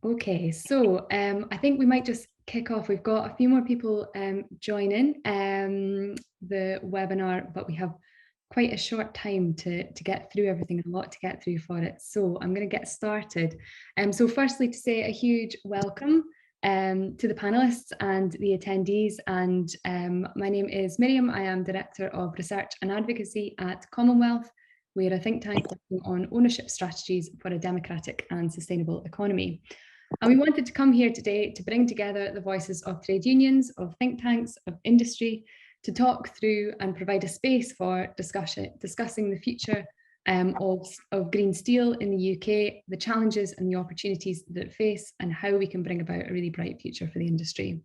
Okay, so I think we might just kick off. We've got a few more people joining the webinar, but we have quite a short time to get through everything and a lot to get through for it. So I'm going to get started. So firstly, to say a huge welcome to the panelists and the attendees. And my name is Miriam. I am Director of Research and Advocacy at Commonwealth. We are a think tank working on ownership strategies for a democratic and sustainable economy. And we wanted to come here today to bring together the voices of trade unions, of think tanks, of industry, to talk through and provide a space for discussing the future of green steel in the UK, the challenges and the opportunities that it face, and how we can bring about a really bright future for the industry.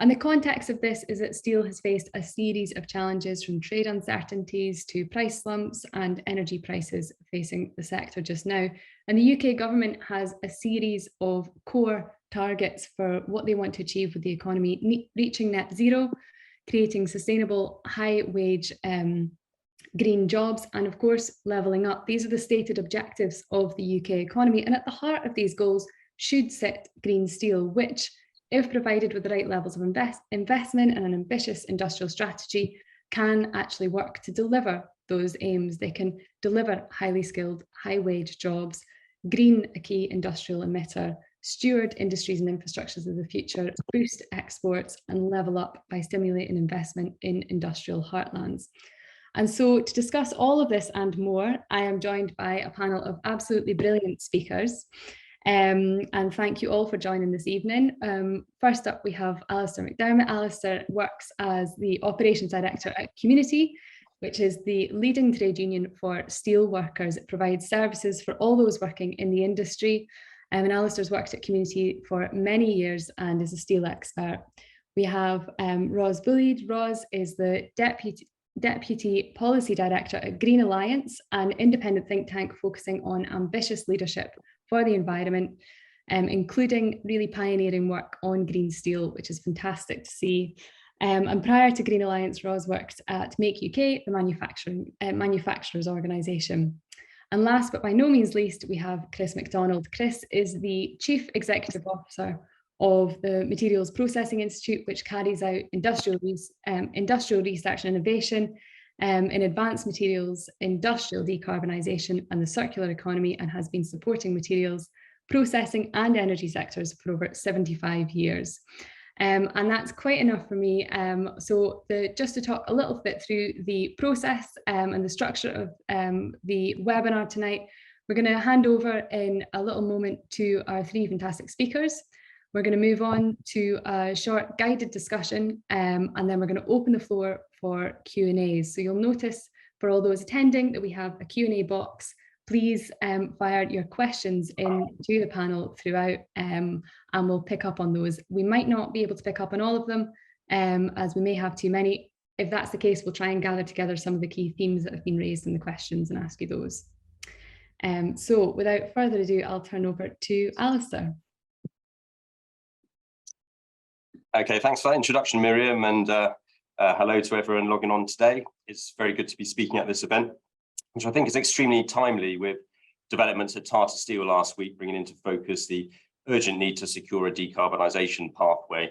And the context of this is that steel has faced a series of challenges, from trade uncertainties to price slumps and energy prices facing the sector just now. And the UK government has a series of core targets for what they want to achieve with the economy, reaching net zero, creating sustainable high wage green jobs, and of course, levelling up. These are the stated objectives of the UK economy. And at the heart of these goals should sit green steel, which, if provided with the right levels of investment and an ambitious industrial strategy, can actually work to deliver those aims. They can deliver highly skilled, high wage jobs, green a key industrial emitter, steward industries and infrastructures of the future, boost exports, and level up by stimulating investment in industrial heartlands. And so to discuss all of this and more, I am joined by a panel of absolutely brilliant speakers. And thank you all for joining this evening. First up, we have Alistair McDermott. Alistair works as the Operations Director at Community, which is the leading trade union for steel workers. It provides services for all those working in the industry. And Alistair's worked at Community for many years and is a steel expert. We have Ros Bullied. Ros is the Deputy Policy Director at Green Alliance, an independent think tank focusing on ambitious leadership for the environment, including really pioneering work on green steel, which is fantastic to see. And prior to Green Alliance, Ros worked at Make UK, the manufacturers organisation. And last but by no means least, we have Chris MacDonald. Chris is the Chief Executive Officer of the Materials Processing Institute, which carries out industrial research and innovation in advanced materials, industrial decarbonisation and the circular economy, and has been supporting materials processing and energy sectors for over 75 years. And that's quite enough for me. Just to talk a little bit through the process and the structure of the webinar tonight, we're going to hand over in a little moment to our three fantastic speakers. We're going to move on to a short guided discussion, and then we're going to open the floor for Q&As. So you'll notice for all those attending that we have a Q&A box. Please fire your questions into the panel throughout, and we'll pick up on those. We might not be able to pick up on all of them, as we may have too many. If that's the case, we'll try and gather together some of the key themes that have been raised in the questions and ask you those. So without further ado, I'll turn over to Alistair. Okay, thanks for that introduction, Miriam, and hello to everyone logging on today. It's very good to be speaking at this event, which I think is extremely timely with developments at Tata Steel last week, bringing into focus the urgent need to secure a decarbonisation pathway,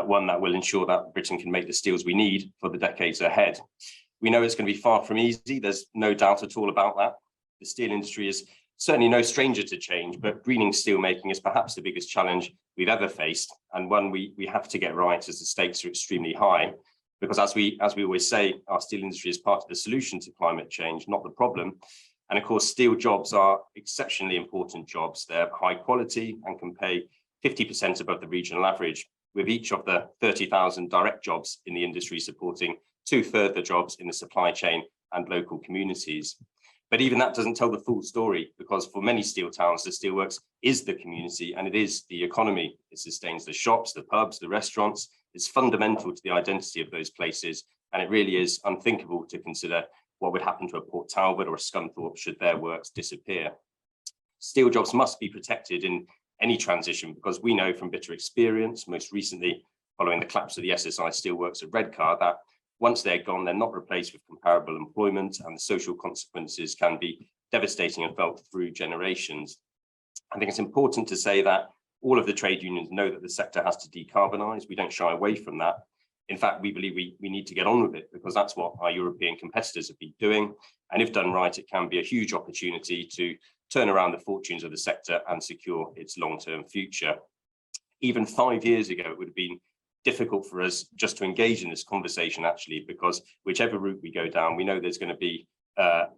one that will ensure that Britain can make the steels we need for the decades ahead. We know it's going to be far from easy. There's no doubt at all about that. The steel industry is certainly no stranger to change, but greening steelmaking is perhaps the biggest challenge we've ever faced, and one we have to get right, as the stakes are extremely high. Because as we always say, our steel industry is part of the solution to climate change, not the problem. And of course, steel jobs are exceptionally important jobs. They're high quality and can pay 50% above the regional average, with each of the 30,000 direct jobs in the industry supporting 2/3 the jobs in the supply chain and local communities. But even that doesn't tell the full story, because for many steel towns, the steelworks is the community and it is the economy. It sustains the shops, the pubs, the restaurants. It's fundamental to the identity of those places. And it really is unthinkable to consider what would happen to a Port Talbot or a Scunthorpe should their works disappear. Steel jobs must be protected in any transition, because we know from bitter experience, most recently following the collapse of the SSI steelworks at Redcar, that once they're gone, they're not replaced with comparable employment, and the social consequences can be devastating and felt through generations. I think it's important to say that All of the trade unions know that the sector has to decarbonise. We don't shy away from that. In fact, we believe we need to get on with it, because that's what our European competitors have been doing. And if done right, it can be a huge opportunity to turn around the fortunes of the sector and secure its long-term future. Even 5 years ago, it would have been difficult for us just to engage in this conversation, actually, because whichever route we go down, we know there's going to be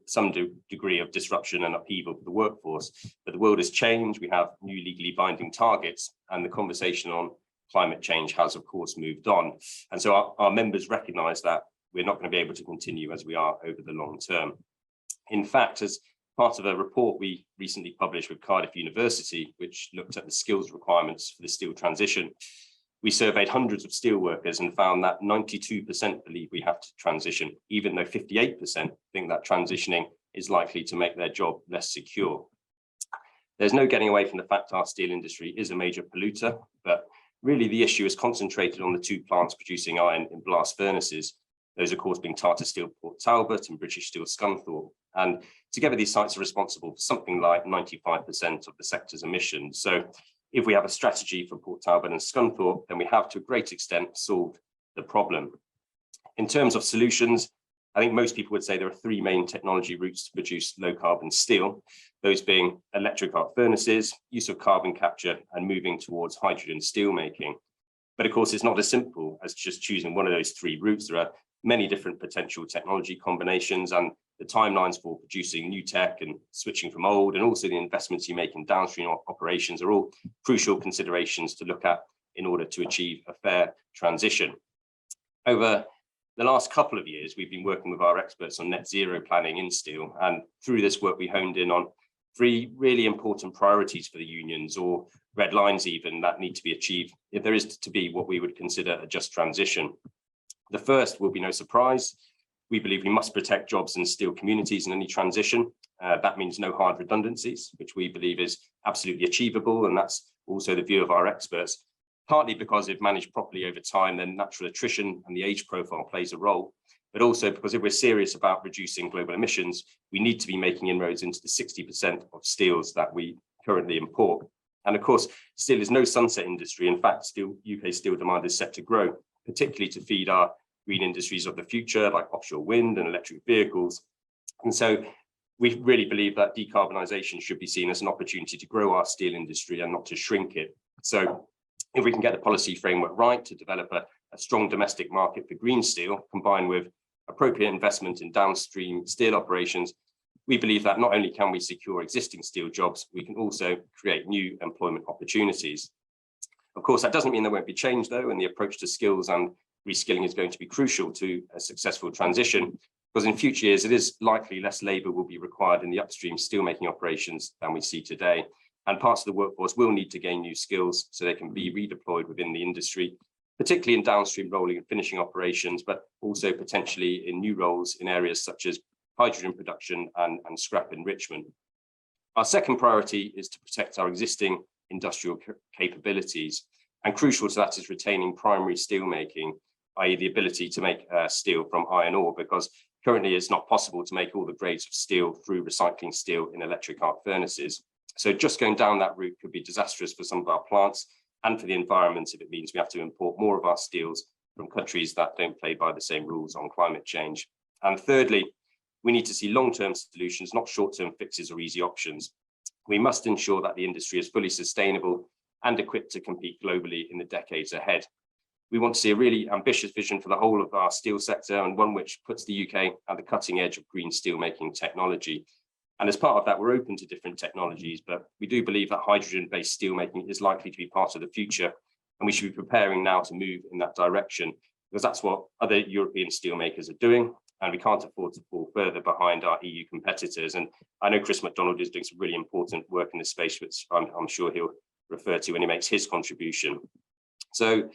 some degree of disruption and upheaval for the workforce. But the world has changed. We have new legally binding targets, and the conversation on climate change has, of course, moved on. And so our members recognise that we're not going to be able to continue as we are over the long term. In fact, as part of a report we recently published with Cardiff University, which looked at the skills requirements for the steel transition, we surveyed hundreds of steel workers and found that 92% believe we have to transition, even though 58% think that transitioning is likely to make their job less secure. There's no getting away from the fact our steel industry is a major polluter, but really the issue is concentrated on the two plants producing iron in blast furnaces. Those, of course, being Tata Steel Port Talbot and British Steel Scunthorpe. And together, these sites are responsible for something like 95% of the sector's emissions. So if we have a strategy for Port Talbot and Scunthorpe, then we have to a great extent solved the problem. In terms of solutions, I think most people would say there are three main technology routes to produce low carbon steel, those being electric arc furnaces, use of carbon capture, and moving towards hydrogen steel making. But of course, it's not as simple as just choosing one of those three routes. There are many different potential technology combinations, and the timelines for producing new tech and switching from old, and also the investments you make in downstream operations are all crucial considerations to look at in order to achieve a fair transition. Over the last couple of years, we've been working with our experts on net zero planning in steel, and through this work we honed in on three really important priorities for the unions, or red lines even, that need to be achieved if there is to be what we would consider a just transition. The first will be no surprise. We believe we must protect jobs and steel communities in any transition. That means no hard redundancies, which we believe is absolutely achievable, and that's also the view of our experts, partly because if managed properly over time, then natural attrition and the age profile plays a role, but also because if we're serious about reducing global emissions, we need to be making inroads into the 60% of steels that we currently import. And of course, steel is no sunset industry. In fact, UK steel demand is set to grow, particularly to feed our green industries of the future, like offshore wind and electric vehicles. And so we really believe that decarbonisation should be seen as an opportunity to grow our steel industry and not to shrink it. So if we can get the policy framework right to develop a strong domestic market for green steel, combined with appropriate investment in downstream steel operations, we believe that not only can we secure existing steel jobs, we can also create new employment opportunities. Of course, that doesn't mean there won't be change, though, and the approach to skills and reskilling is going to be crucial to a successful transition, because in future years, it is likely less labour will be required in the upstream steelmaking operations than we see today. And parts of the workforce will need to gain new skills so they can be redeployed within the industry, particularly in downstream rolling and finishing operations, but also potentially in new roles in areas such as hydrogen production and scrap enrichment. Our second priority is to protect our existing industrial capabilities. And crucial to that is retaining primary steel making, i.e. the ability to make steel from iron ore, because currently it's not possible to make all the grades of steel through recycling steel in electric arc furnaces. So just going down that route could be disastrous for some of our plants and for the environment if it means we have to import more of our steels from countries that don't play by the same rules on climate change. And thirdly, we need to see long-term solutions, not short-term fixes or easy options. We must ensure that the industry is fully sustainable and equipped to compete globally in the decades ahead. We want to see a really ambitious vision for the whole of our steel sector, and one which puts the UK at the cutting edge of green steelmaking technology. And as part of that, we're open to different technologies, but we do believe that hydrogen-based steelmaking is likely to be part of the future, and we should be preparing now to move in that direction, because that's what other European steelmakers are doing, and we can't afford to fall further behind our EU competitors. And I know Chris McDonald is doing some really important work in this space, which I'm sure he'll refer to when he makes his contribution. So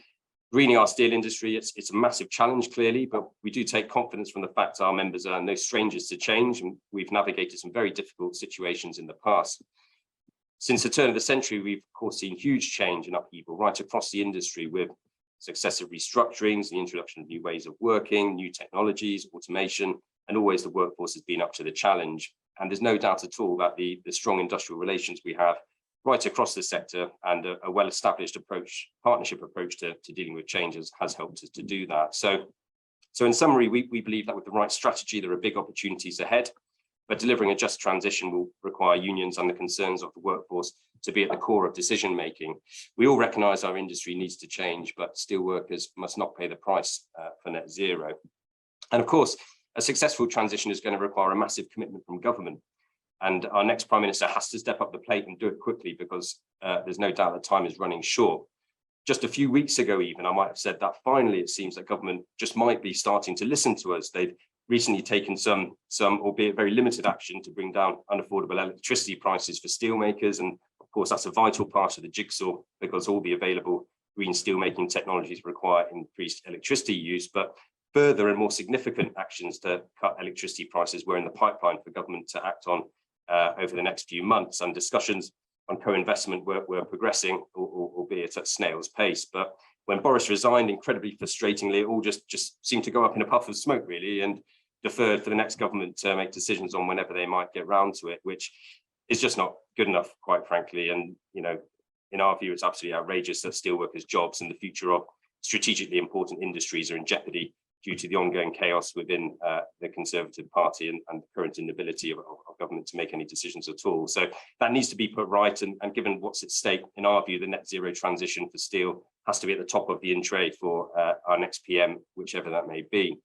greening our steel industry, it's a massive challenge, clearly, but we do take confidence from the fact our members are no strangers to change, and we've navigated some very difficult situations in the past. Since the turn of the century, we've, of course, seen huge change and upheaval right across the industry, with successive restructurings, the introduction of new ways of working, new technologies, automation, and always the workforce has been up to the challenge. And there's no doubt at all that the strong industrial relations we have right across the sector, and a well-established partnership approach to dealing with changes has helped us to do that. So in summary, we believe that with the right strategy, there are big opportunities ahead, but delivering a just transition will require unions and the concerns of the workforce to be at the core of decision making. We all recognise our industry needs to change, but steelworkers must not pay the price for net zero. And of course, a successful transition is going to require a massive commitment from government. And our next Prime Minister has to step up the plate and do it quickly, because there's no doubt that time is running short. Just a few weeks ago, even, I might have said that finally it seems that government just might be starting to listen to us. They've recently taken some albeit very limited action to bring down unaffordable electricity prices for steelmakers. And of course, that's a vital part of the jigsaw, because all the available green steelmaking technologies require increased electricity use. But further and more significant actions to cut electricity prices were in the pipeline for government to act on over the next few months, and discussions on co-investment were progressing, albeit at snail's pace. But when Boris resigned, incredibly frustratingly, it all just seemed to go up in a puff of smoke, really, and deferred for the next government to make decisions on whenever they might get round to it, which is just not good enough, quite frankly. And, you know, in our view, it's absolutely outrageous that steelworkers' jobs and the future of strategically important industries are in jeopardy due to the ongoing chaos within the Conservative Party and the current inability of government to make any decisions at all. So that needs to be put right, and given what's at stake, in our view, the net zero transition for steel has to be at the top of the in tray for our next PM, whichever that may be.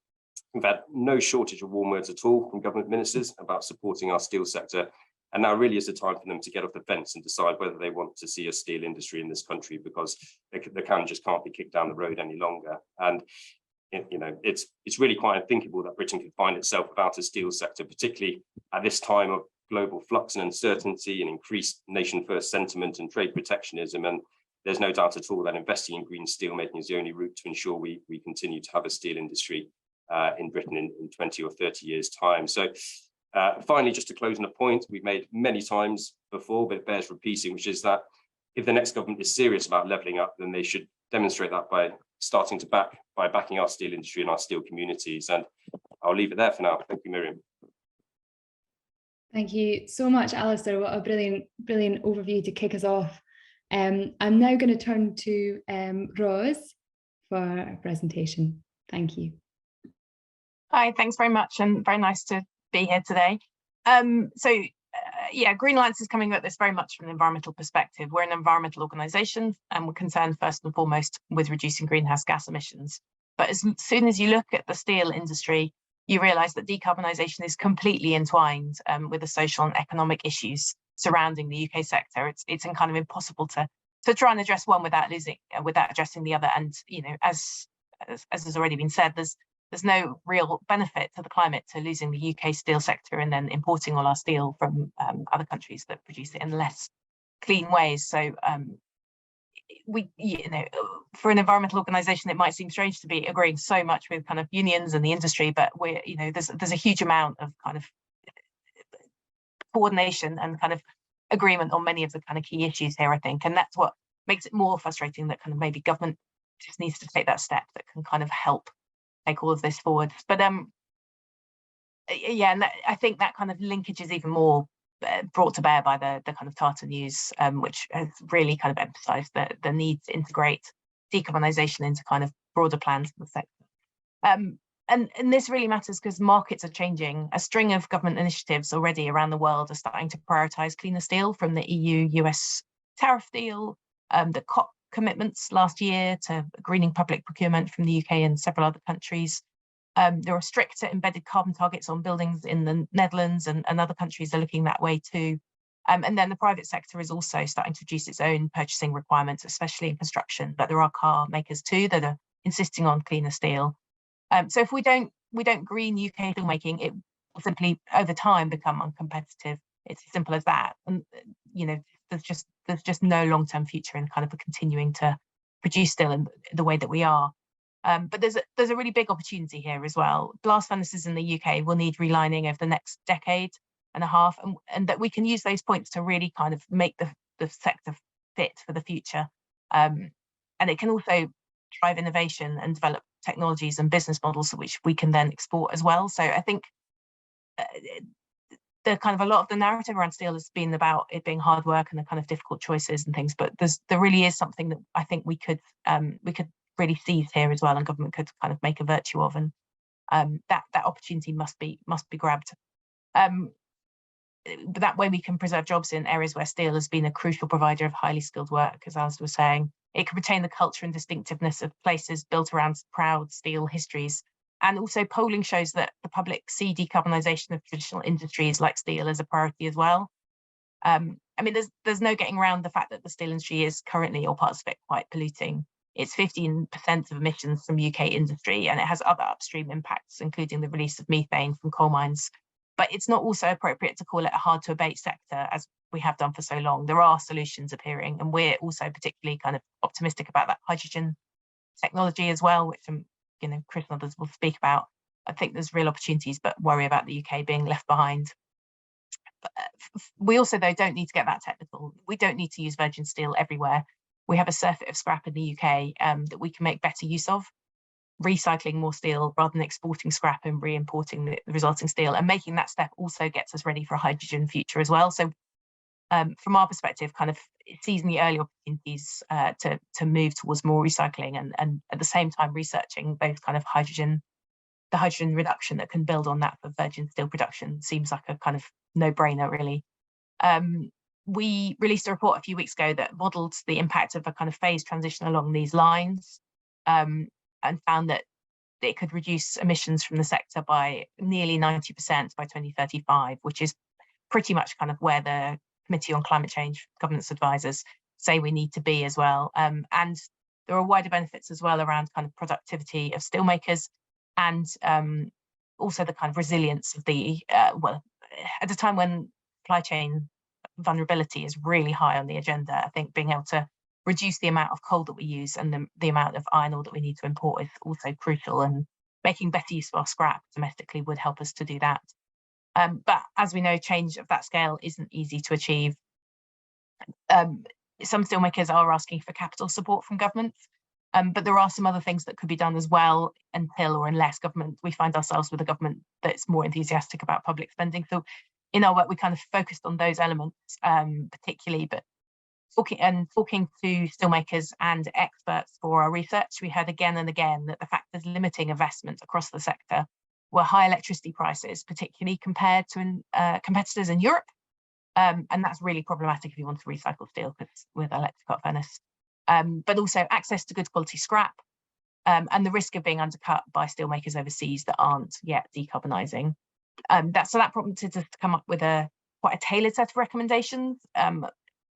We've had no shortage of warm words at all from government ministers about supporting our steel sector, and now really is the time for them to get off the fence and decide whether they want to see a steel industry in this country, because the can just can't be kicked down the road any longer. And you know, it's really quite unthinkable that Britain could find itself without a steel sector, particularly at this time of global flux and uncertainty and increased nation-first sentiment and trade protectionism. And there's no doubt at all that investing in green steelmaking is the only route to ensure we continue to have a steel industry in Britain in 20 or 30 years' time. So finally, just to close on a point we've made many times before, but it bears repeating, which is that if the next government is serious about levelling up, then they should demonstrate that by backing our steel industry and our steel communities. And I'll leave it there for now. Thank you, Miriam. Thank you so much, Alistair. What a brilliant overview to kick us off. I'm now going to turn to Rose for a presentation. Thank you. Hi, thanks very much, and very nice to be here today. Yeah, Green Alliance is coming at this very much from an environmental perspective. We're an environmental organisation, and we're concerned first and foremost with reducing greenhouse gas emissions. But as soon as you look at the steel industry, you realise that decarbonisation is completely entwined with the social and economic issues surrounding the UK sector. It's kind of impossible to try and address one without addressing the other. And you know, as has already been said, there's no real benefit to the climate to losing the UK steel sector and then importing all our steel from other countries that produce it in less clean ways. So you know, for an environmental organisation, it might seem strange to be agreeing so much with kind of unions and the industry, but you know, there's a huge amount of kind of coordination and kind of agreement on many of the kind of key issues here, I think, and that's what makes it more frustrating that kind of maybe government just needs to take that step that can kind of help take all of this forward. But yeah, and I think that kind of linkage is even more brought to bear by the kind of Tata news, which has really kind of emphasised the need to integrate decarbonisation into kind of broader plans for the sector. And this really matters because markets are changing. A string of government initiatives already around the world are starting to prioritise cleaner steel, from the EU-US tariff deal, the COP commitments last year to greening public procurement from the UK and several other countries. There are stricter embedded carbon targets on buildings in the Netherlands, and other countries are looking that way too. And then the private sector is also starting to reduce its own purchasing requirements, especially in construction, but there are car makers too that are insisting on cleaner steel. So if we don't green UK steelmaking, it will simply over time become uncompetitive. It's as simple as that. And you know, there's just no long-term future in kind of continuing to produce steel in the way that we are. But there's a really big opportunity here as well. Blast furnaces in the UK will need relining over the next decade and a half, and that we can use those points to really kind of make the sector fit for the future. And it can also drive innovation and develop technologies and business models which we can then export as well. So I think the kind of a lot of the narrative around steel has been about it being hard work and the kind of difficult choices and things, but there really is something that I think we could really seize here as well, and government could kind of make a virtue of, and that opportunity must be grabbed. But that way we can preserve jobs in areas where steel has been a crucial provider of highly skilled work, as Alice was saying. It can retain the culture and distinctiveness of places built around proud steel histories. And also polling shows that the public see decarbonisation of traditional industries like steel as a priority as well. I mean, there's no getting around the fact that the steel industry is currently, or parts of it, quite polluting. It's 15% of emissions from UK industry, and it has other upstream impacts, including the release of methane from coal mines. But it's not also appropriate to call it a hard to abate sector, as we have done for so long. There are solutions appearing, and we're also particularly kind of optimistic about that hydrogen technology as well, which Chris and others will speak about. I think there's real opportunities, but worry about the UK being left behind. But we also, though, don't need to get that technical. We don't need to use virgin steel everywhere. We have a surfeit of scrap in the UK that we can make better use of, recycling more steel rather than exporting scrap and re-importing the resulting steel. And making that step also gets us ready for a hydrogen future as well. So from our perspective, kind of seizing the early opportunities to move towards more recycling, and at the same time researching those kind of the hydrogen reduction that can build on that for virgin steel production seems like a kind of no-brainer, really. We released a report a few weeks ago that modelled the impact of a kind of phased transition along these lines, and found that it could reduce emissions from the sector by nearly 90% by 2035, which is pretty much kind of where the Committee on Climate Change governance advisors say we need to be as well. And there are wider benefits as well around kind of productivity of steelmakers, and also the kind of resilience of the, well, at a time when supply chain vulnerability is really high on the agenda, I think being able to reduce the amount of coal that we use and the amount of iron ore that we need to import is also crucial, and making better use of our scrap domestically would help us to do that. But as we know, change of that scale isn't easy to achieve. Some steelmakers are asking for capital support from government, but there are some other things that could be done as well until or unless we find ourselves with a government that's more enthusiastic about public spending. So in our work, we kind of focused on those elements particularly, but talking to steelmakers and experts for our research, we heard again and again that the factors limiting investment across the sector were high electricity prices, particularly compared to competitors in Europe. And that's really problematic if you want to recycle steel with electric arc furnace. But also access to good quality scrap, and the risk of being undercut by steelmakers overseas that aren't yet decarbonising. So that prompted us to come up with quite a tailored set of recommendations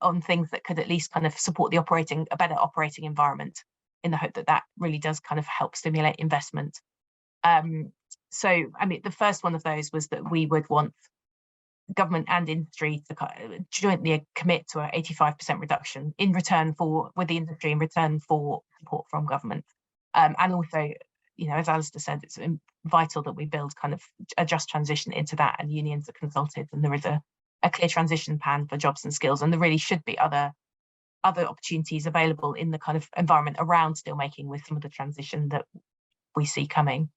on things that could at least kind of support a better operating environment, in the hope that that really does kind of help stimulate investment. So, I mean, the first one of those was that we would want government and industry to jointly commit to an 85% reduction with the industry in return for support from government. And also, as Alistair said, it's vital that we build kind of a just transition into that, and unions are consulted, and there is a clear transition plan for jobs and skills, and there really should be other opportunities available in the kind of environment around steelmaking with some of the transition that we see coming.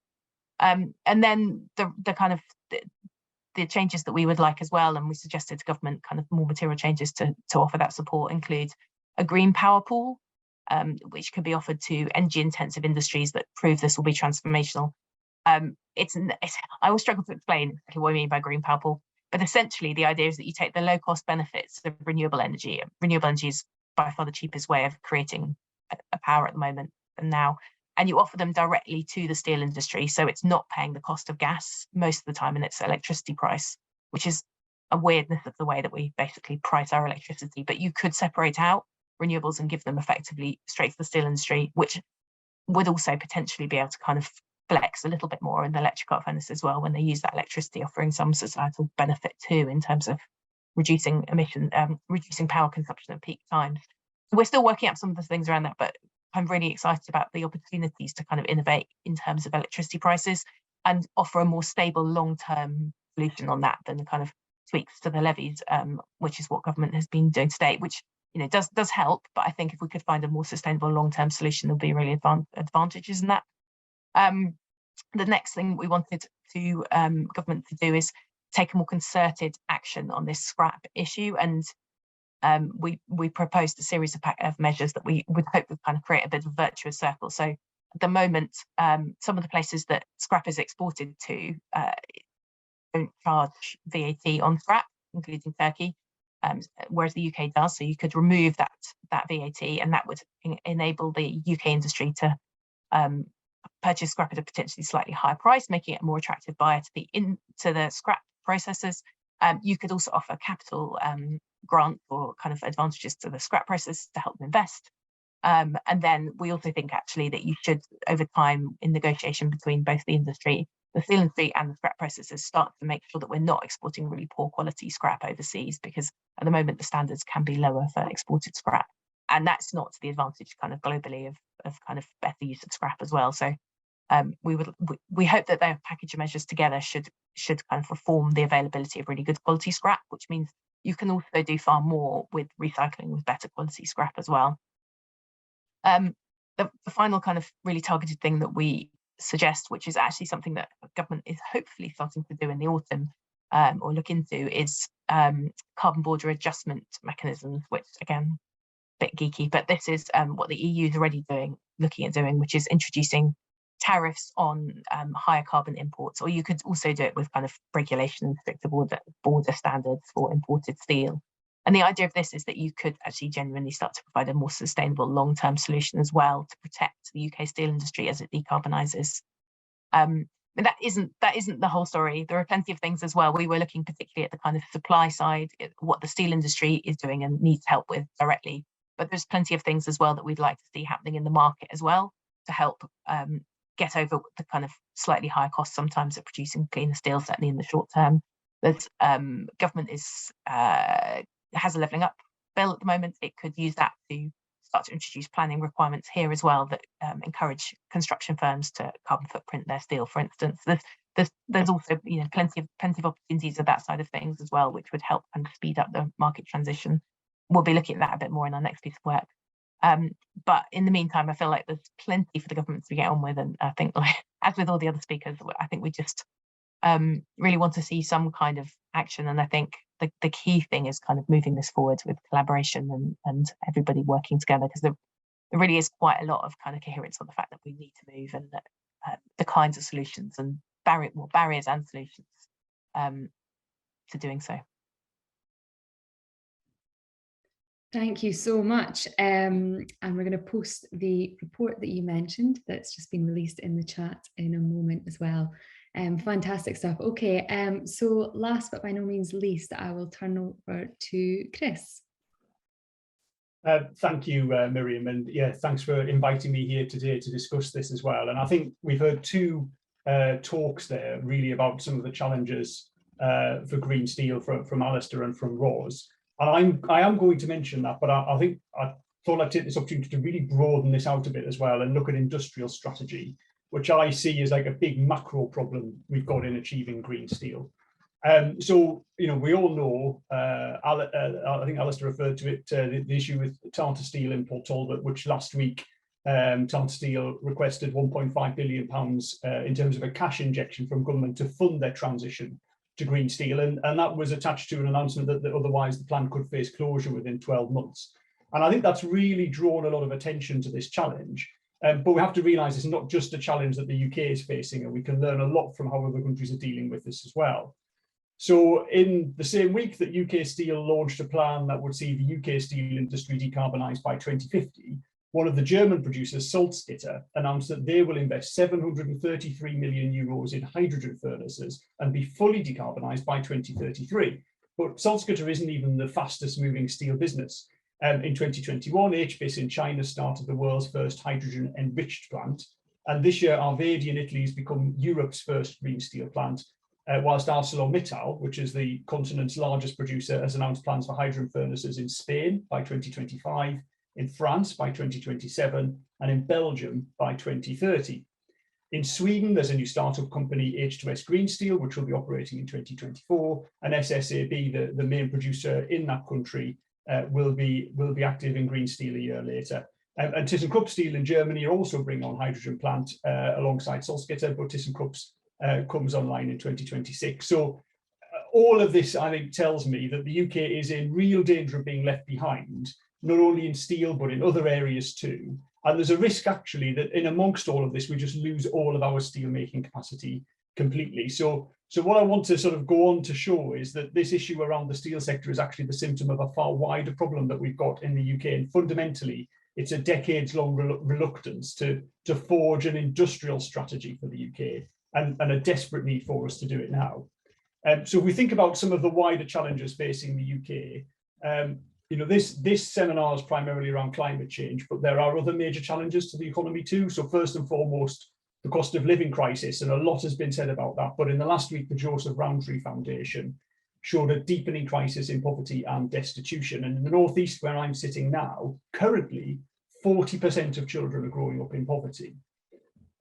And then the kind of the changes that we would like as well, and we suggested to government kind of more material changes to offer that support, include a green power pool, which could be offered to energy-intensive industries that prove this will be transformational. I always struggle to explain exactly what I mean by green power pool, but essentially the idea is that you take the low-cost benefits of renewable energy. Renewable energy is by far the cheapest way of creating a power at the moment and now, and you offer them directly to the steel industry, so it's not paying the cost of gas most of the time in its electricity price, which is a weirdness of the way that we basically price our electricity. But you could separate out renewables and give them effectively straight to the steel industry, which would also potentially be able to kind of flex a little bit more in the electric arc furnace as well when they use that electricity, offering some societal benefit too in terms of reducing power consumption at peak times. So we're still working out some of the things around that, but I'm really excited about the opportunities to kind of innovate in terms of electricity prices and offer a more stable long-term solution on that than the kind of tweaks to the levies, which is what government has been doing to date, which does help. But I think if we could find a more sustainable long-term solution, there'll be really advantages in that. The next thing we wanted to government to do is take a more concerted action on this scrap issue. And we proposed a series of measures that we would hope would kind of create a bit of a virtuous circle. So at the moment, some of the places that scrap is exported to don't charge VAT on scrap, including Turkey, whereas the UK does. So you could remove that VAT, and that would enable the UK industry to purchase scrap at a potentially slightly higher price, making it a more attractive buyer to the scrap processors. You could also offer capital grant or kind of advantages to the scrap processors to help them invest. And then we also think actually that you should, over time, in negotiation between both the steel industry and the scrap processors, start to make sure that we're not exporting really poor quality scrap overseas, because at the moment the standards can be lower for exported scrap. And that's not to the advantage kind of globally of kind of better use of scrap as well. So we hope that their package of measures together should kind of reform the availability of really good quality scrap, which means you can also do far more with recycling with better quality scrap as well. The final kind of really targeted thing that we suggest, which is actually something that government is hopefully starting to do in the autumn, or look into, is carbon border adjustment mechanisms, which again, a bit geeky, but this is what the EU is already looking at doing, which is introducing tariffs on higher carbon imports, or you could also do it with kind of regulation and stricter border standards for imported steel. And the idea of this is that you could actually genuinely start to provide a more sustainable long-term solution as well to protect the UK steel industry as it decarbonises. And that isn't the whole story. There are plenty of things as well. We were looking particularly at the kind of supply side, what the steel industry is doing and needs help with directly. But there's plenty of things as well that we'd like to see happening in the market as well to help get over the kind of slightly higher costs sometimes of producing cleaner steel, certainly in the short term. There's government has a levelling up bill at the moment. It could use that to start to introduce planning requirements here as well that encourage construction firms to carbon footprint their steel, for instance. There's also plenty of opportunities of that side of things as well, which would help kind of speed up the market transition. We'll be looking at that a bit more in our next piece of work. But in the meantime, I feel like there's plenty for the government to get on with, and I think, like, as with all the other speakers, I think we just really want to see some kind of action. And I think the key thing is kind of moving this forward with collaboration and everybody working together, because there really is quite a lot of kind of coherence on the fact that we need to move, and that the kinds of solutions and barriers and solutions to doing so. Thank you so much. And we're going to post the report that you mentioned that's just been released in the chat in a moment as well. Fantastic stuff. Okay, so last but by no means least, I will turn over to Chris. Thank you, Miriam, and yeah, thanks for inviting me here today to discuss this as well. And I think we've heard two talks there really about some of the challenges for green steel from Alistair and from Ros. And I am going to mention that, but I think I thought I'd take this opportunity to really broaden this out a bit as well and look at industrial strategy, which I see as like a big macro problem we've got in achieving green steel. So, we all know, I think Alistair referred to it, the issue with Tata Steel in Port Talbot, which last week Tata Steel requested £1.5 billion in terms of a cash injection from government to fund their transition to green steel. And that was attached to an announcement that otherwise the plant could face closure within 12 months. And I think that's really drawn a lot of attention to this challenge. But we have to realise it's not just a challenge that the UK is facing, and we can learn a lot from how other countries are dealing with this as well. So in the same week that UK Steel launched a plan that would see the UK steel industry decarbonised by 2050, one of the German producers, Salzgitter, announced that they will invest 733 million euros in hydrogen furnaces and be fully decarbonised by 2033. But Salzgitter isn't even the fastest moving steel business. In 2021, HBIS in China started the world's first hydrogen enriched plant. And this year, Arvedi in Italy has become Europe's first green steel plant, whilst ArcelorMittal, which is the continent's largest producer, has announced plans for hydrogen furnaces in Spain by 2025, in France by 2027, and in Belgium by 2030. In Sweden, there's a new startup company, H2S Green Steel, which will be operating in 2024, and SSAB, the main producer in that country, will be active in green steel a year later. And ThyssenKrupp Steel in Germany are also bringing on hydrogen plant alongside Salzgitter, but ThyssenKrupp's comes online in 2026. So all of this, I think, tells me that the UK is in real danger of being left behind, not only in steel, but in other areas too. And there's a risk actually that in amongst all of this, we just lose all of our steel making capacity completely. So what I want to sort of go on to show is that this issue around the steel sector is actually the symptom of a far wider problem that we've got in the UK. And fundamentally, it's a decades-long reluctance to forge an industrial strategy for the UK and a desperate need for us to do it now. So if we think about some of the wider challenges facing the UK, this seminar is primarily around climate change, but there are other major challenges to the economy too. So first and foremost, the cost of living crisis, and a lot has been said about that. But in the last week, the Joseph Rowntree Foundation showed a deepening crisis in poverty and destitution. And in the Northeast, where I'm sitting now, currently 40% of children are growing up in poverty.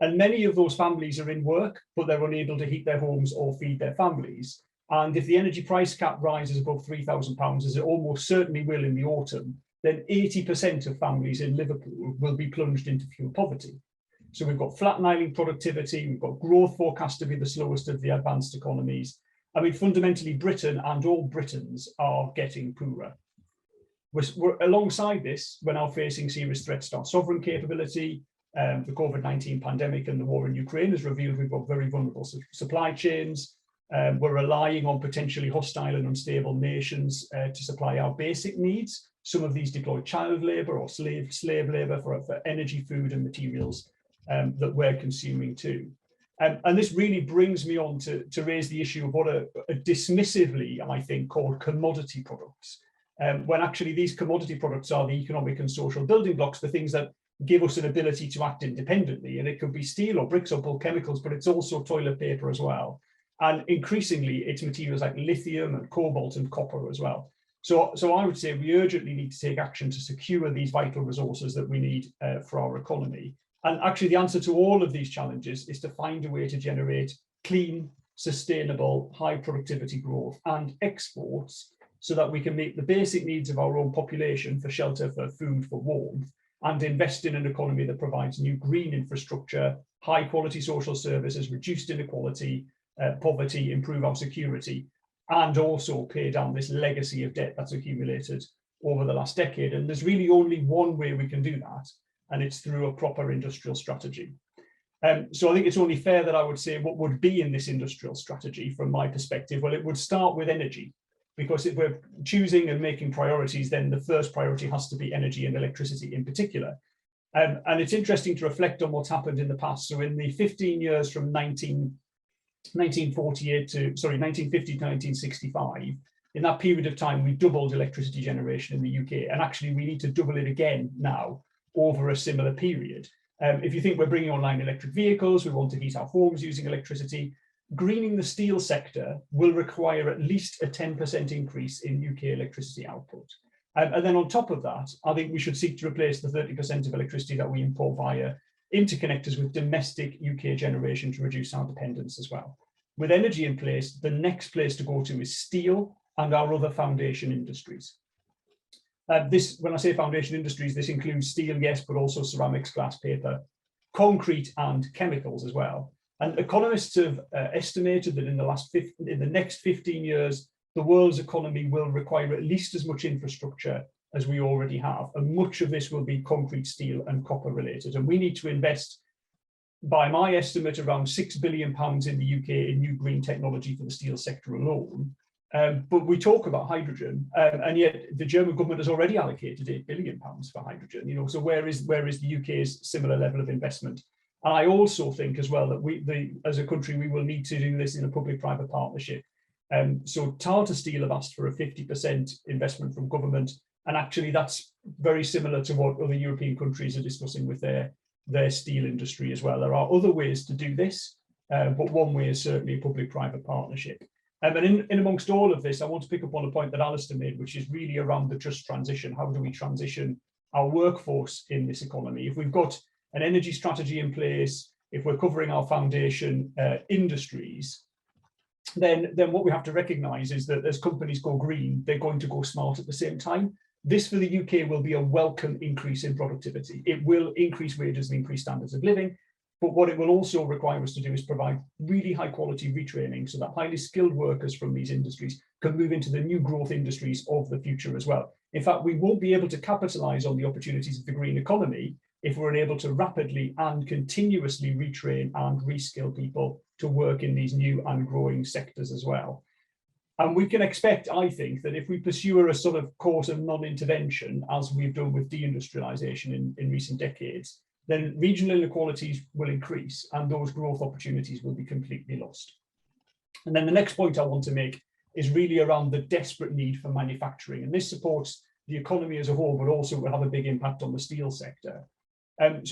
And many of those families are in work, but they're unable to heat their homes or feed their families. And if the energy price cap rises above £3,000, as it almost certainly will in the autumn, then 80% of families in Liverpool will be plunged into fuel poverty. So we've got flatlining productivity, we've got growth forecast to be the slowest of the advanced economies. I mean, fundamentally, Britain and all Britons are getting poorer. We're alongside this, we're now facing serious threats to our sovereign capability. The COVID-19 pandemic and the war in Ukraine has revealed we've got very vulnerable supply chains. We're relying on potentially hostile and unstable nations to supply our basic needs. Some of these deploy child labour or slave labour for energy, food and materials that we're consuming too. And this really brings me on to raise the issue of what are dismissively, I think, called commodity products. When actually these commodity products are the economic and social building blocks, the things that give us an ability to act independently. And it could be steel or bricks or bulk chemicals, but it's also toilet paper as well. And increasingly, it's materials like lithium and cobalt and copper as well. So I would say we urgently need to take action to secure these vital resources that we need for our economy. And actually, the answer to all of these challenges is to find a way to generate clean, sustainable, high productivity growth and exports so that we can meet the basic needs of our own population for shelter, for food, for warmth, and invest in an economy that provides new green infrastructure, high quality social services, reduced inequality, poverty, improve our security, and also pay down this legacy of debt that's accumulated over the last decade. And there's really only one way we can do that, and it's through a proper industrial strategy. So I think it's only fair that I would say what would be in this industrial strategy from my perspective. Well, it would start with energy, because if we're choosing and making priorities, then the first priority has to be energy and electricity in particular. And it's interesting to reflect on what's happened in the past. So in the 15 years from 1950 to 1965, in that period of time, we doubled electricity generation in the UK. And actually, we need to double it again now over a similar period. If you think we're bringing online electric vehicles, we want to heat our homes using electricity, greening the steel sector will require at least a 10% increase in UK electricity output. And then on top of that, I think we should seek to replace the 30% of electricity that we import via interconnectors with domestic UK generation to reduce our dependence as well. With energy in place, the next place to go to is steel and our other foundation industries. When I say foundation industries, this includes steel, yes, but also ceramics, glass, paper, concrete, and chemicals as well. And economists have estimated that in the next 15 years, the world's economy will require at least as much infrastructure as we already have. And much of this will be concrete, steel, and copper related. And we need to invest, by my estimate, around £6 billion in the UK in new green technology for the steel sector alone. But we talk about hydrogen, and yet the German government has already allocated £8 billion for hydrogen. So where is the UK's similar level of investment? And I also think as well that as a country, we will need to do this in a public-private partnership. So Tata Steel have asked for a 50% investment from government, and actually that's very similar to what other European countries are discussing with their steel industry as well. There are other ways to do this, but one way is certainly a public-private partnership. And in amongst all of this, I want to pick up on a point that Alistair made, which is really around the just transition. How do we transition our workforce in this economy? If we've got an energy strategy in place, if we're covering our foundation industries, then what we have to recognise is that as companies go green, they're going to go smart at the same time. This for the UK will be a welcome increase in productivity. It will increase wages and increase standards of living. But what it will also require us to do is provide really high quality retraining so that highly skilled workers from these industries can move into the new growth industries of the future as well. In fact, we won't be able to capitalize on the opportunities of the green economy if we're unable to rapidly and continuously retrain and reskill people to work in these new and growing sectors as well. And we can expect, I think, that if we pursue a sort of course of non-intervention, as we've done with deindustrialization in recent decades, then regional inequalities will increase and those growth opportunities will be completely lost. And then the next point I want to make is really around the desperate need for manufacturing. And this supports the economy as a whole, but also will have a big impact on the steel sector. And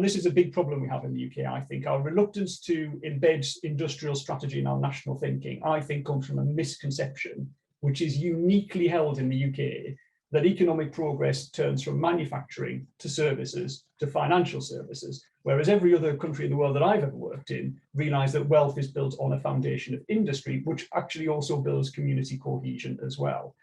this is a big problem we have in the UK, I think. Our reluctance to embed industrial strategy in our national thinking, I think, comes from a misconception, which is uniquely held in the UK, that economic progress turns from manufacturing to services to financial services, whereas every other country in the world that I've ever worked in realised that wealth is built on a foundation of industry, which actually also builds community cohesion as well.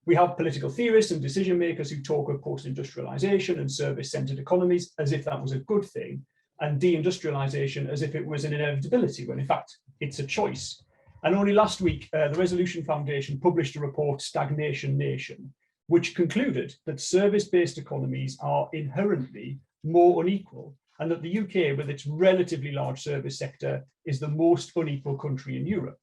We have political theorists and decision makers who talk of post-industrialisation and service-centred economies as if that was a good thing, and deindustrialisation as if it was an inevitability, when in fact it's a choice. And only last week, the Resolution Foundation published a report, Stagnation Nation, which concluded that service-based economies are inherently more unequal, and that the UK, with its relatively large service sector, is the most unequal country in Europe.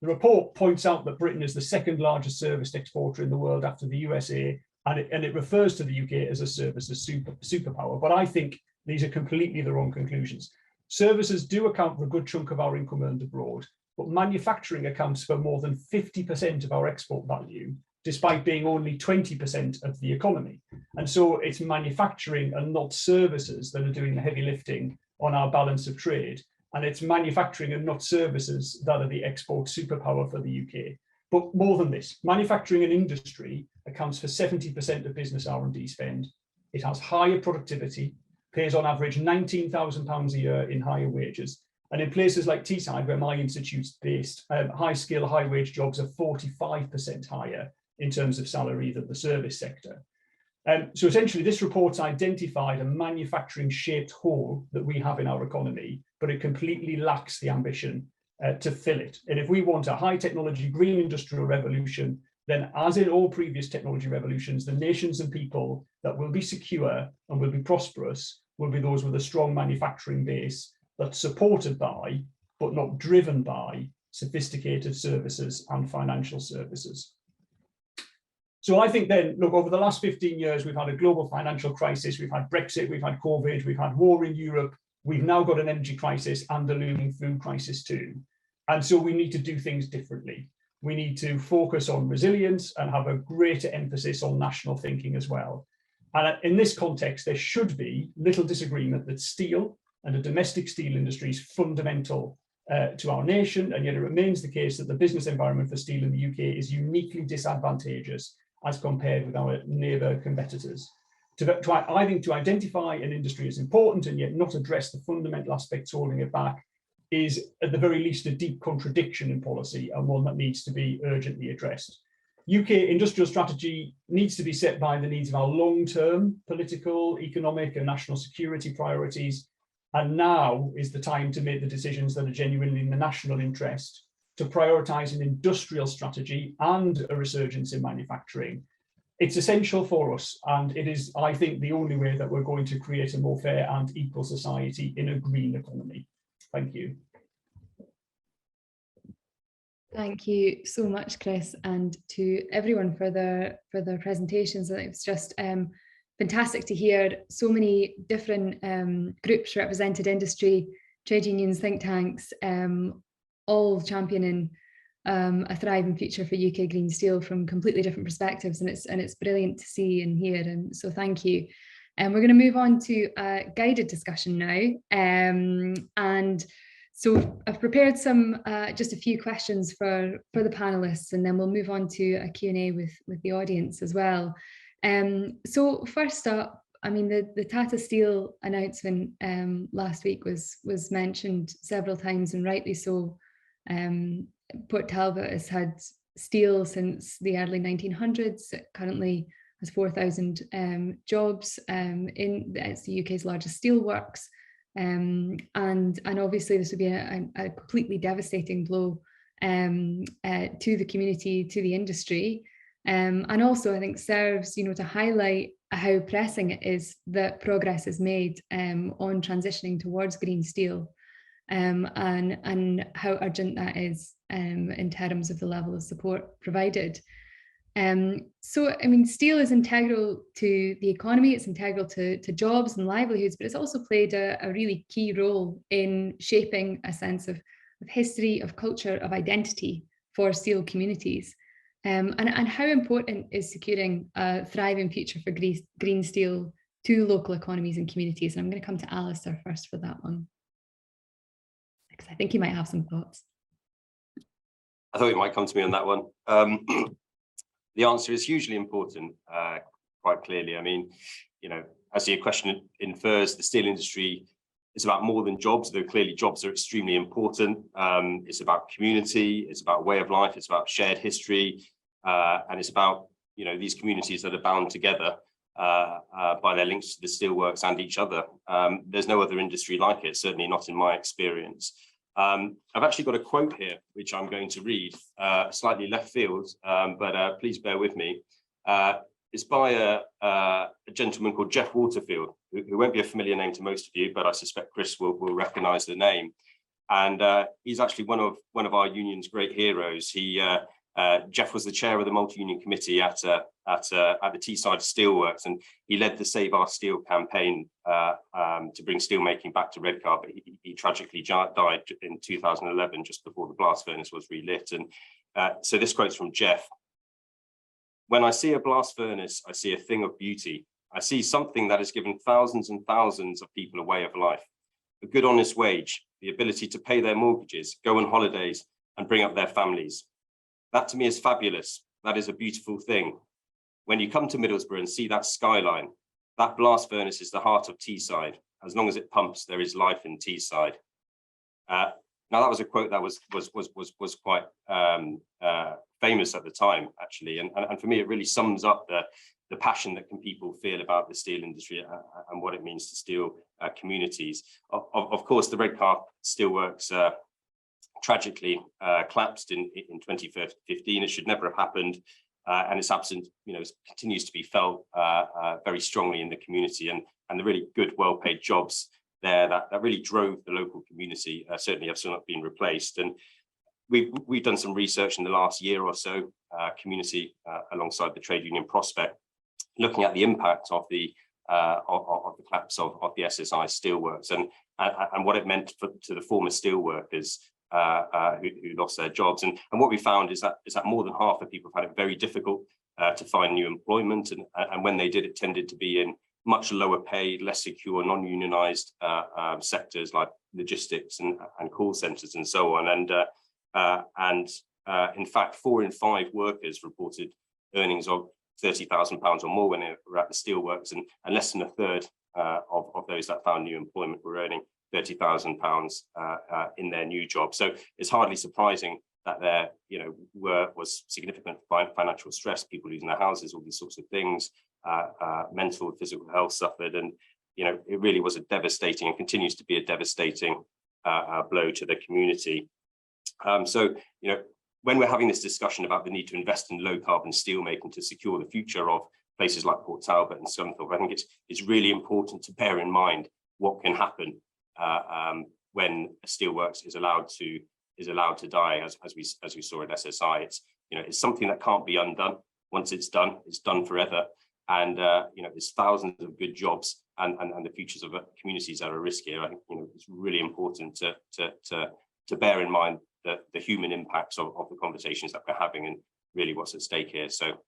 The report points out that Britain is the second largest service exporter in the world after the USA, and it refers to the UK as a services superpower. But I think these are completely the wrong conclusions. Services do account for a good chunk of our income earned abroad, but manufacturing accounts for more than 50% of our export value, despite being only 20% of the economy. And so it's manufacturing and not services that are doing the heavy lifting on our balance of trade. And it's manufacturing and not services that are the export superpower for the UK. But more than this, manufacturing and industry accounts for 70% of business R&D spend. It has higher productivity, pays on average £19,000 a year in higher wages. And in places like Teesside, where my institute's based, high skill, high wage jobs are 45% higher in terms of salary than the service sector. So essentially, this report's identified a manufacturing shaped hole that we have in our economy, but it completely lacks the ambition to fill it. And if we want a high technology green industrial revolution, then as in all previous technology revolutions, the nations and people that will be secure and will be prosperous will be those with a strong manufacturing base that's supported by, but not driven by, sophisticated services and financial services. So I think then, look, over the last 15 years, we've had a global financial crisis, we've had Brexit, we've had COVID, we've had war in Europe, we've now got an energy crisis and a looming food crisis too. And so we need to do things differently. We need to focus on resilience and have a greater emphasis on national thinking as well. And in this context, there should be little disagreement that steel and the domestic steel industry is fundamental to our nation, and yet it remains the case that the business environment for steel in the UK is uniquely disadvantageous as compared with our neighbour competitors. I think to identify an industry as important and yet not address the fundamental aspects holding it back is at the very least a deep contradiction in policy, and one that needs to be urgently addressed. UK industrial strategy needs to be set by the needs of our long-term political, economic and national security priorities, and now is the time to make the decisions that are genuinely in the national interest, to prioritise an industrial strategy and a resurgence in manufacturing. It's essential for us, and it is, I think, the only way that we're going to create a more fair and equal society in a green economy. Thank you. Thank you so much, Chris, and to everyone for their presentations. It was just fantastic to hear so many different groups represented, industry, trade unions, think tanks, all championing a thriving future for UK green steel from completely different perspectives, and it's brilliant to see and hear, and so thank you. And we're going to move on to a guided discussion now, and so I've prepared some just a few questions for the panelists, and then we'll move on to a Q&A with the audience as well. So first up, I mean, the Tata Steel announcement last week was mentioned several times, and rightly so. Port Talbot has had steel since the early 1900s. It currently has 4,000 jobs. It's the UK's largest steelworks. And obviously this would be a completely devastating blow to the community, to the industry. And also I think serves, to highlight how pressing it is that progress is made on transitioning towards green steel, and how urgent that is in terms of the level of support provided. So, I mean, steel is integral to the economy, it's integral to jobs and livelihoods, but it's also played a really key role in shaping a sense of history, of culture, of identity for steel communities. And how important is securing a thriving future for green steel to local economies and communities? And I'm going to come to Alistair first for that one, because I think you might have some thoughts. I thought you might come to me on that one. The answer is hugely important, quite clearly. I mean, as your question infers, the steel industry is about more than jobs, though clearly jobs are extremely important. It's about community, it's about way of life, it's about shared history, and it's about, these communities that are bound together by their links to the steelworks and each other. There's no other industry like it, certainly not in my experience. I've actually got a quote here, which I'm going to read, slightly left field, but please bear with me. It's by a gentleman called Jeff Waterfield, who won't be a familiar name to most of you, but I suspect Chris will recognise the name. And he's actually one of our union's great heroes. Jeff was the chair of the multi-union committee at the Teesside Steelworks, and he led the Save Our Steel campaign to bring steelmaking back to Redcar. But he tragically died in 2011, just before the blast furnace was relit. And so this quote's from Jeff. "When I see a blast furnace, I see a thing of beauty. I see something that has given thousands and thousands of people a way of life, a good honest wage, the ability to pay their mortgages, go on holidays, and bring up their families. That to me is fabulous. That is a beautiful thing. When you come to Middlesbrough and see that skyline, that blast furnace is the heart of Teesside. As long as it pumps, there is life in Teesside." Now that was a quote that was quite famous at the time, actually, and for me it really sums up the passion that people feel about the steel industry and what it means to steel communities. Of course, the Redcar Steelworks tragically collapsed in 2015. It should never have happened, and its absence, continues to be felt very strongly in the community, and the really good, well-paid jobs there that really drove the local community certainly have still not been replaced. And we've done some research in the last year or so, community alongside the trade union Prospect, looking at the impact of the collapse of the SSI Steelworks and what it meant to the former steelworkers who lost their jobs. And what we found is that more than half of people found it very difficult to find new employment, and when they did, it tended to be in much lower paid, less secure, non-unionized sectors like logistics and call centers and so on. And in fact, 4 in 5 workers reported earnings of £30,000 or more when they were at the steelworks, and less than a third of those that found new employment were earning £30,000 in their new job. So it's hardly surprising that there, was significant financial stress, people losing their houses, all these sorts of things. Mental and physical health suffered, and it really was a devastating and continues to be a devastating blow to the community. So when we're having this discussion about the need to invest in low carbon steelmaking to secure the future of places like Port Talbot and Scunthorpe, I think it's really important to bear in mind what can happen when a steelworks is allowed to die, as we saw at SSI. It's something that can't be undone. Once it's done forever. And there's thousands of good jobs and the futures of communities that are at risk here. I think it's really important to bear in mind the human impacts of the conversations that we're having and really what's at stake here. So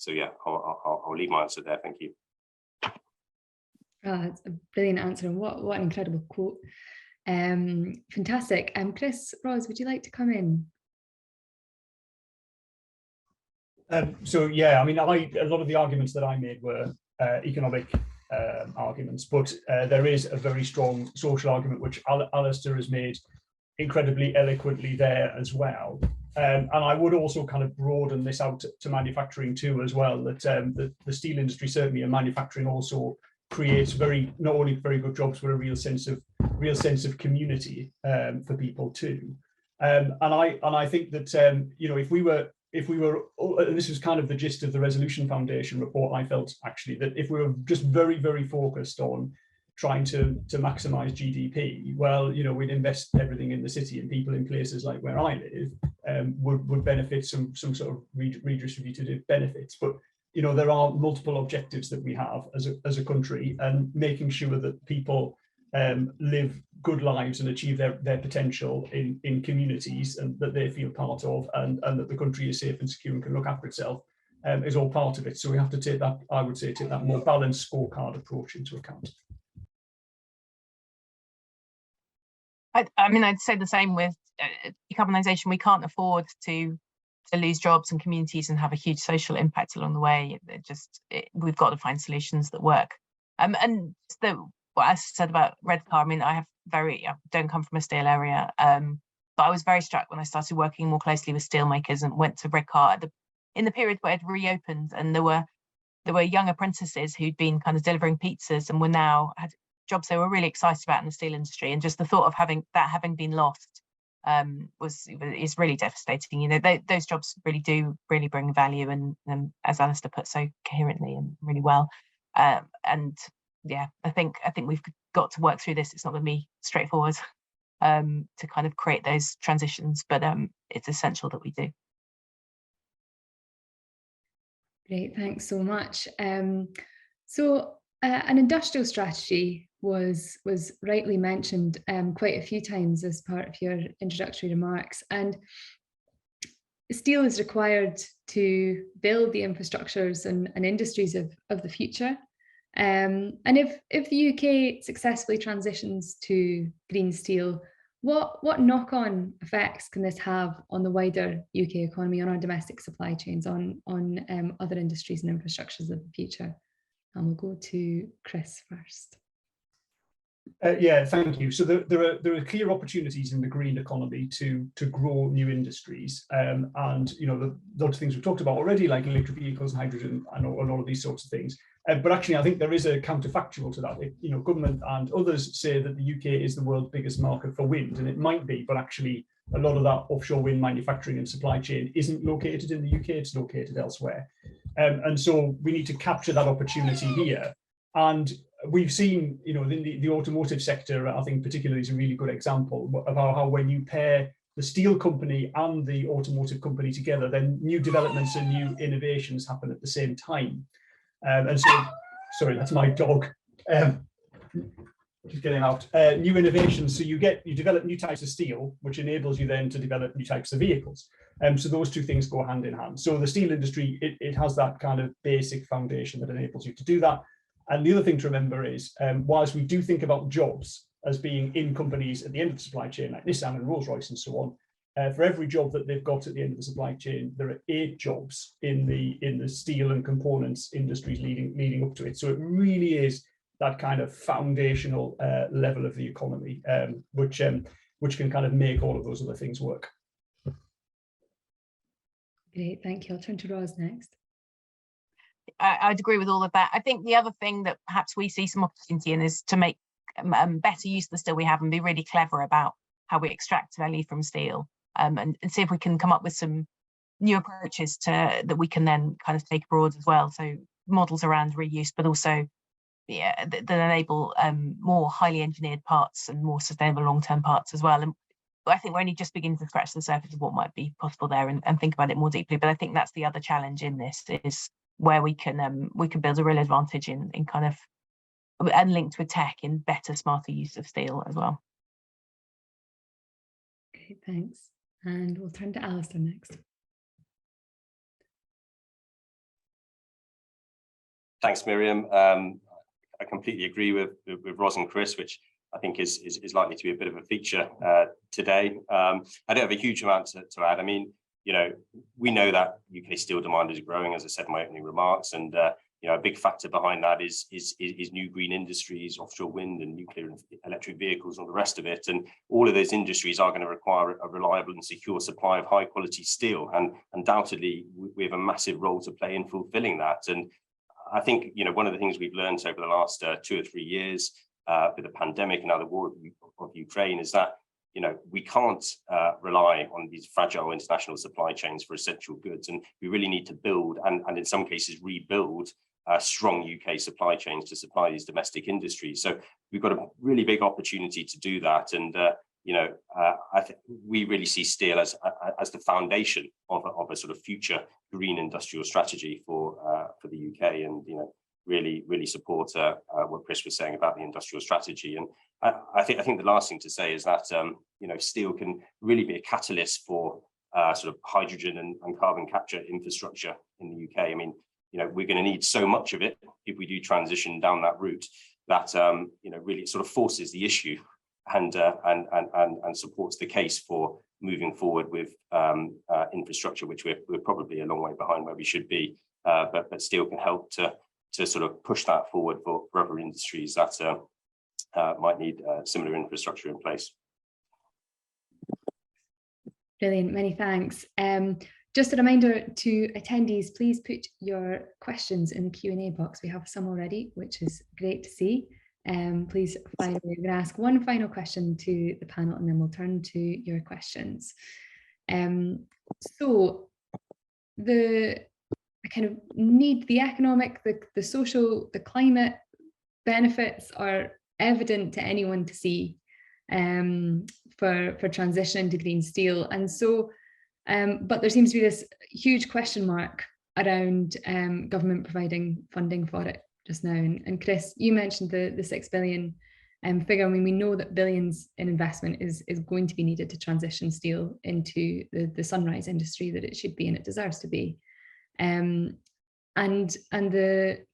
yeah, I'll leave my answer there. Thank you. Oh, that's a brilliant answer, and what an incredible quote. Fantastic. Chris, Roz, would you like to come in? So yeah, I mean, a lot of the arguments that I made were economic arguments, but there is a very strong social argument which Alistair has made incredibly eloquently there as well. And I would also kind of broaden this out to manufacturing too as well, that the steel industry certainly and manufacturing also creates not only very good jobs, but a real sense of community for people too. And I think that you know, if we were, and this was kind of the gist of the Resolution Foundation report, I felt actually that if we were just very, very focused on trying to maximize GDP, well, you know, we'd invest everything in the city, and people in places like where I live would benefit some sort of redistributive benefits. But you know, there are multiple objectives that we have as a country, and making sure that people live good lives and achieve their potential in communities and that they feel part of, and that the country is safe and secure and can look after itself is all part of it. So we have to take that, I would say, take that more balanced scorecard approach into account. I mean, I'd say the same with decarbonisation. We can't afford to lose jobs and communities and have a huge social impact along the way. We've got to find solutions that work. And what I said about Redcar, I mean, I don't come from a steel area, but I was very struck when I started working more closely with steelmakers and went to Redcar in the period where it reopened, and there were young apprentices who'd been kind of delivering pizzas and were now had jobs they were really excited about in the steel industry, and just the thought of having been lost is really devastating. You know, those jobs really bring value, and as Alistair put so coherently and really well. And yeah, I think we've got to work through this. It's not going to be straightforward to kind of create those transitions, but it's essential that we do. Great, thanks so much. So an industrial strategy was rightly mentioned quite a few times as part of your introductory remarks, and steel is required to build the infrastructures and industries of the future. And if the UK successfully transitions to green steel, what knock-on effects can this have on the wider UK economy, on our domestic supply chains, on other industries and infrastructures of the future? And we'll go to Chris first. Yeah, thank you. So there are clear opportunities in the green economy to grow new industries, and you know, lots of things we've talked about already, like electric vehicles, hydrogen, and all of these sorts of things. But actually, I think there is a counterfactual to that. You know, government and others say that the UK is the world's biggest market for wind, and it might be, but actually, a lot of that offshore wind manufacturing and supply chain isn't located in the UK; it's located elsewhere. And so we need to capture that opportunity here. And we've seen, you know, in the automotive sector, I think particularly is a really good example of how when you pair the steel company and the automotive company together, then new developments and new innovations happen at the same time. And so, sorry, that's my dog. Just getting out. New innovations. So you develop new types of steel, which enables you then to develop new types of vehicles. So those two things go hand in hand. So the steel industry, it has that kind of basic foundation that enables you to do that. And the other thing to remember is, whilst we do think about jobs as being in companies at the end of the supply chain, like Nissan and Rolls-Royce and so on, for every job that they've got at the end of the supply chain, there are 8 jobs in the steel and components industries leading up to it. So it really is that kind of foundational level of the economy, which can kind of make all of those other things work. Great, thank you. I'll turn to Roz next. I'd agree with all of that. I think the other thing that perhaps we see some opportunity in is to make better use of the steel we have and be really clever about how we extract value from steel, and see if we can come up with some new approaches that we can then kind of take abroad as well. So models around reuse, but also that enable more highly engineered parts and more sustainable long-term parts as well. And I think we're only just beginning to scratch the surface of what might be possible there and think about it more deeply. But I think that's the other challenge in this, is where we can build a real advantage in kind of, and linked with tech, in better, smarter use of steel as well. Okay, thanks. And we'll turn to Alistair next. Thanks, Miriam. I completely agree with Roz and Chris, which I think is likely to be a bit of a feature today. I don't have a huge amount to add. I mean, you know, we know that UK steel demand is growing, as I said in my opening remarks, and you know, a big factor behind that is new green industries, offshore wind and nuclear and electric vehicles, and all the rest of it. And all of those industries are going to require a reliable and secure supply of high quality steel, and undoubtedly we have a massive role to play in fulfilling that. And I think, one of the things we've learned over the last 2 or 3 years with the pandemic and now the war of Ukraine is that, we can't rely on these fragile international supply chains for essential goods. And we really need to build and in some cases rebuild strong UK supply chains to supply these domestic industries. So we've got a really big opportunity to do that. And, I think we really see steel as the foundation of a sort of future green industrial strategy for the UK, and really support what Chris was saying about the industrial strategy. And I think the last thing to say is that steel can really be a catalyst for sort of hydrogen and carbon capture infrastructure in the UK. I mean, we're going to need so much of it if we do transition down that route that really sort of forces the issue and supports the case for moving forward with infrastructure, which we're probably a long way behind where we should be. But steel can help to sort of push that forward for other industries that might need similar infrastructure in place. Brilliant, many thanks. Just a reminder to attendees, please put your questions in the Q&A box. We have some already, which is great to see. Please, finally, we're going to ask one final question to the panel and then we'll turn to your questions. So the kind of need, the economic, the social, the climate benefits are evident to anyone to see for transition to green steel. And so, but there seems to be this huge question mark around government providing funding for it just now. And Chris, you mentioned the 6 billion figure. I mean, we know that billions in investment is going to be needed to transition steel into the sunrise industry that it should be and it deserves to be. And the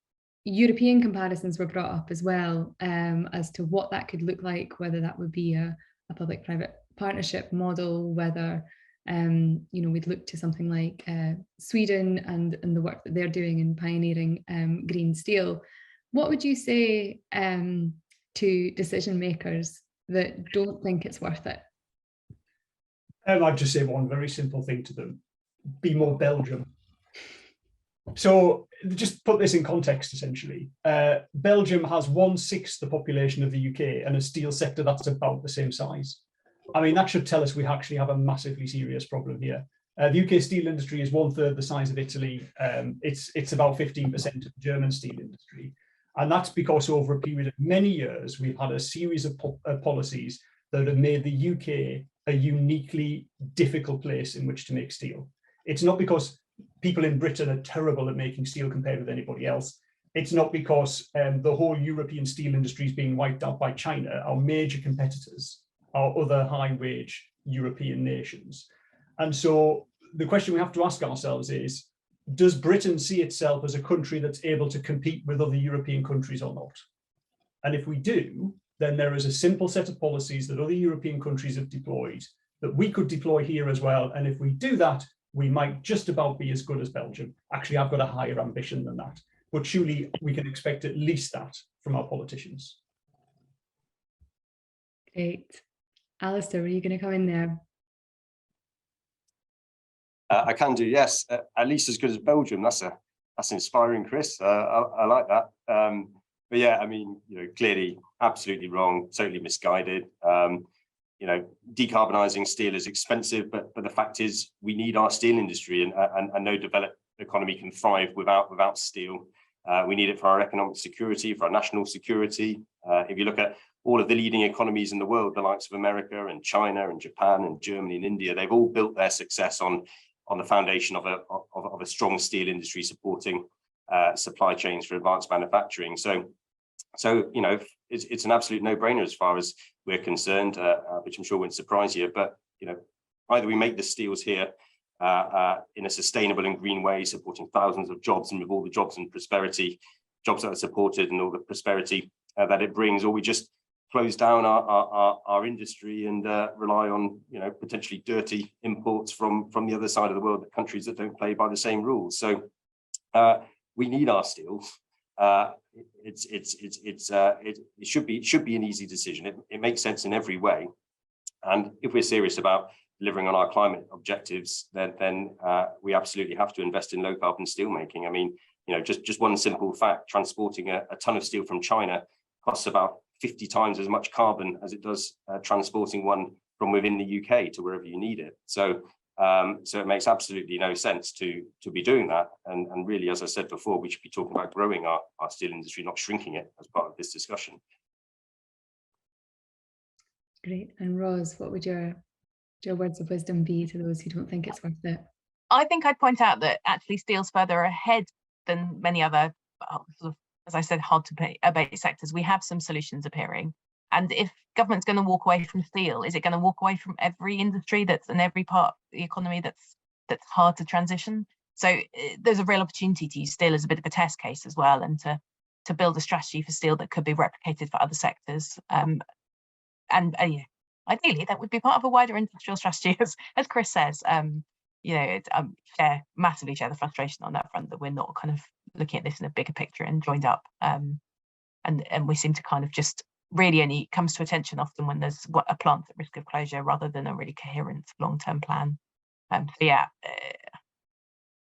European comparisons were brought up as well as to what that could look like, whether that would be a public-private partnership model, whether we'd look to something like Sweden and the work that they're doing in pioneering green steel. What would you say to decision makers that don't think it's worth it? I'd just say one very simple thing to them: be more Belgium. So just put this in context, essentially. Belgium has 1/6 the population of the UK and a steel sector that's about the same size. I mean, that should tell us we actually have a massively serious problem here. The UK steel industry is 1/3 the size of Italy. It's about 15% of the German steel industry. And that's because over a period of many years, we've had a series of policies that have made the UK a uniquely difficult place in which to make steel. It's not because people in Britain are terrible at making steel compared with anybody else. It's not because the whole European steel industry is being wiped out by China. Our major competitors are other high-wage European nations. And so the question we have to ask ourselves is, does Britain see itself as a country that's able to compete with other European countries or not? And if we do, then there is a simple set of policies that other European countries have deployed that we could deploy here as well. And if we do that, we might just about be as good as Belgium. Actually, I've got a higher ambition than that, but surely we can expect at least that from our politicians. Great. Alistair, were you going to come in there? I can do, yes. At least as good as Belgium. That's inspiring, Chris. I like that. But yeah, I mean, clearly, absolutely wrong, totally misguided. Decarbonising steel is expensive, but the fact is, we need our steel industry, and no developed economy can thrive without steel. We need it for our economic security, for our national security. If you look at all of the leading economies in the world, the likes of America and China and Japan and Germany and India, they've all built their success on the foundation of a strong steel industry supporting supply chains for advanced manufacturing. So it's an absolute no-brainer as far as we're concerned, which I'm sure won't surprise you. But either we make the steels here in a sustainable and green way, supporting thousands of jobs, and with all the jobs and prosperity, jobs that are supported and all the prosperity that it brings, or we just close down our industry and rely on potentially dirty imports from the other side of the world, countries that don't play by the same rules. So we need our steels. It should be an easy decision. It makes sense in every way, and if we're serious about delivering on our climate objectives, then we absolutely have to invest in low carbon steelmaking. I mean, just one simple fact: transporting a ton of steel from China costs about 50 times as much carbon as it does transporting one from within the UK to wherever you need it. So it makes absolutely no sense to be doing that. And really, as I said before, we should be talking about growing our steel industry, not shrinking it, as part of this discussion. Great. And Ros, what would your words of wisdom be to those who don't think it's worth it? I think I'd point out that actually steel's further ahead than many other, sort of, as I said, hard to abate sectors. We have some solutions appearing. And if government's going to walk away from steel, is it going to walk away from every industry that's in every part of the economy that's hard to transition? So there's a real opportunity to use steel as a bit of a test case as well, and to build a strategy for steel that could be replicated for other sectors. Ideally, that would be part of a wider industrial strategy, as Chris says. Massively share the frustration on that front, that we're not kind of looking at this in a bigger picture and joined up. And we seem to kind of just really only comes to attention often when there's a plant at risk of closure, rather than a really coherent long-term plan. I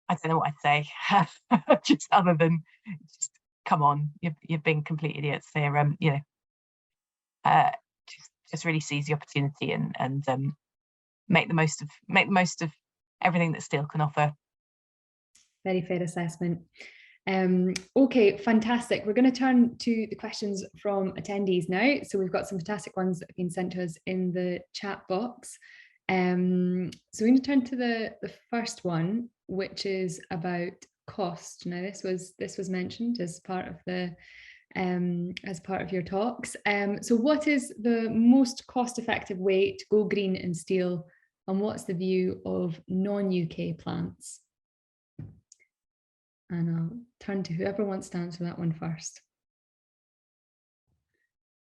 don't know what I'd say, just other than just come on, you're being complete idiots here. Just really seize the opportunity and make the most of everything that steel can offer. Very fair assessment. Okay, fantastic. We're going to turn to the questions from attendees now. So we've got some fantastic ones that have been sent to us in the chat box. So we're going to turn to the first one, which is about cost. Now, this was mentioned as part of the as part of your talks. So what is the most cost-effective way to go green in steel, and what's the view of non-UK plants? And I'll turn to whoever wants to answer that one first.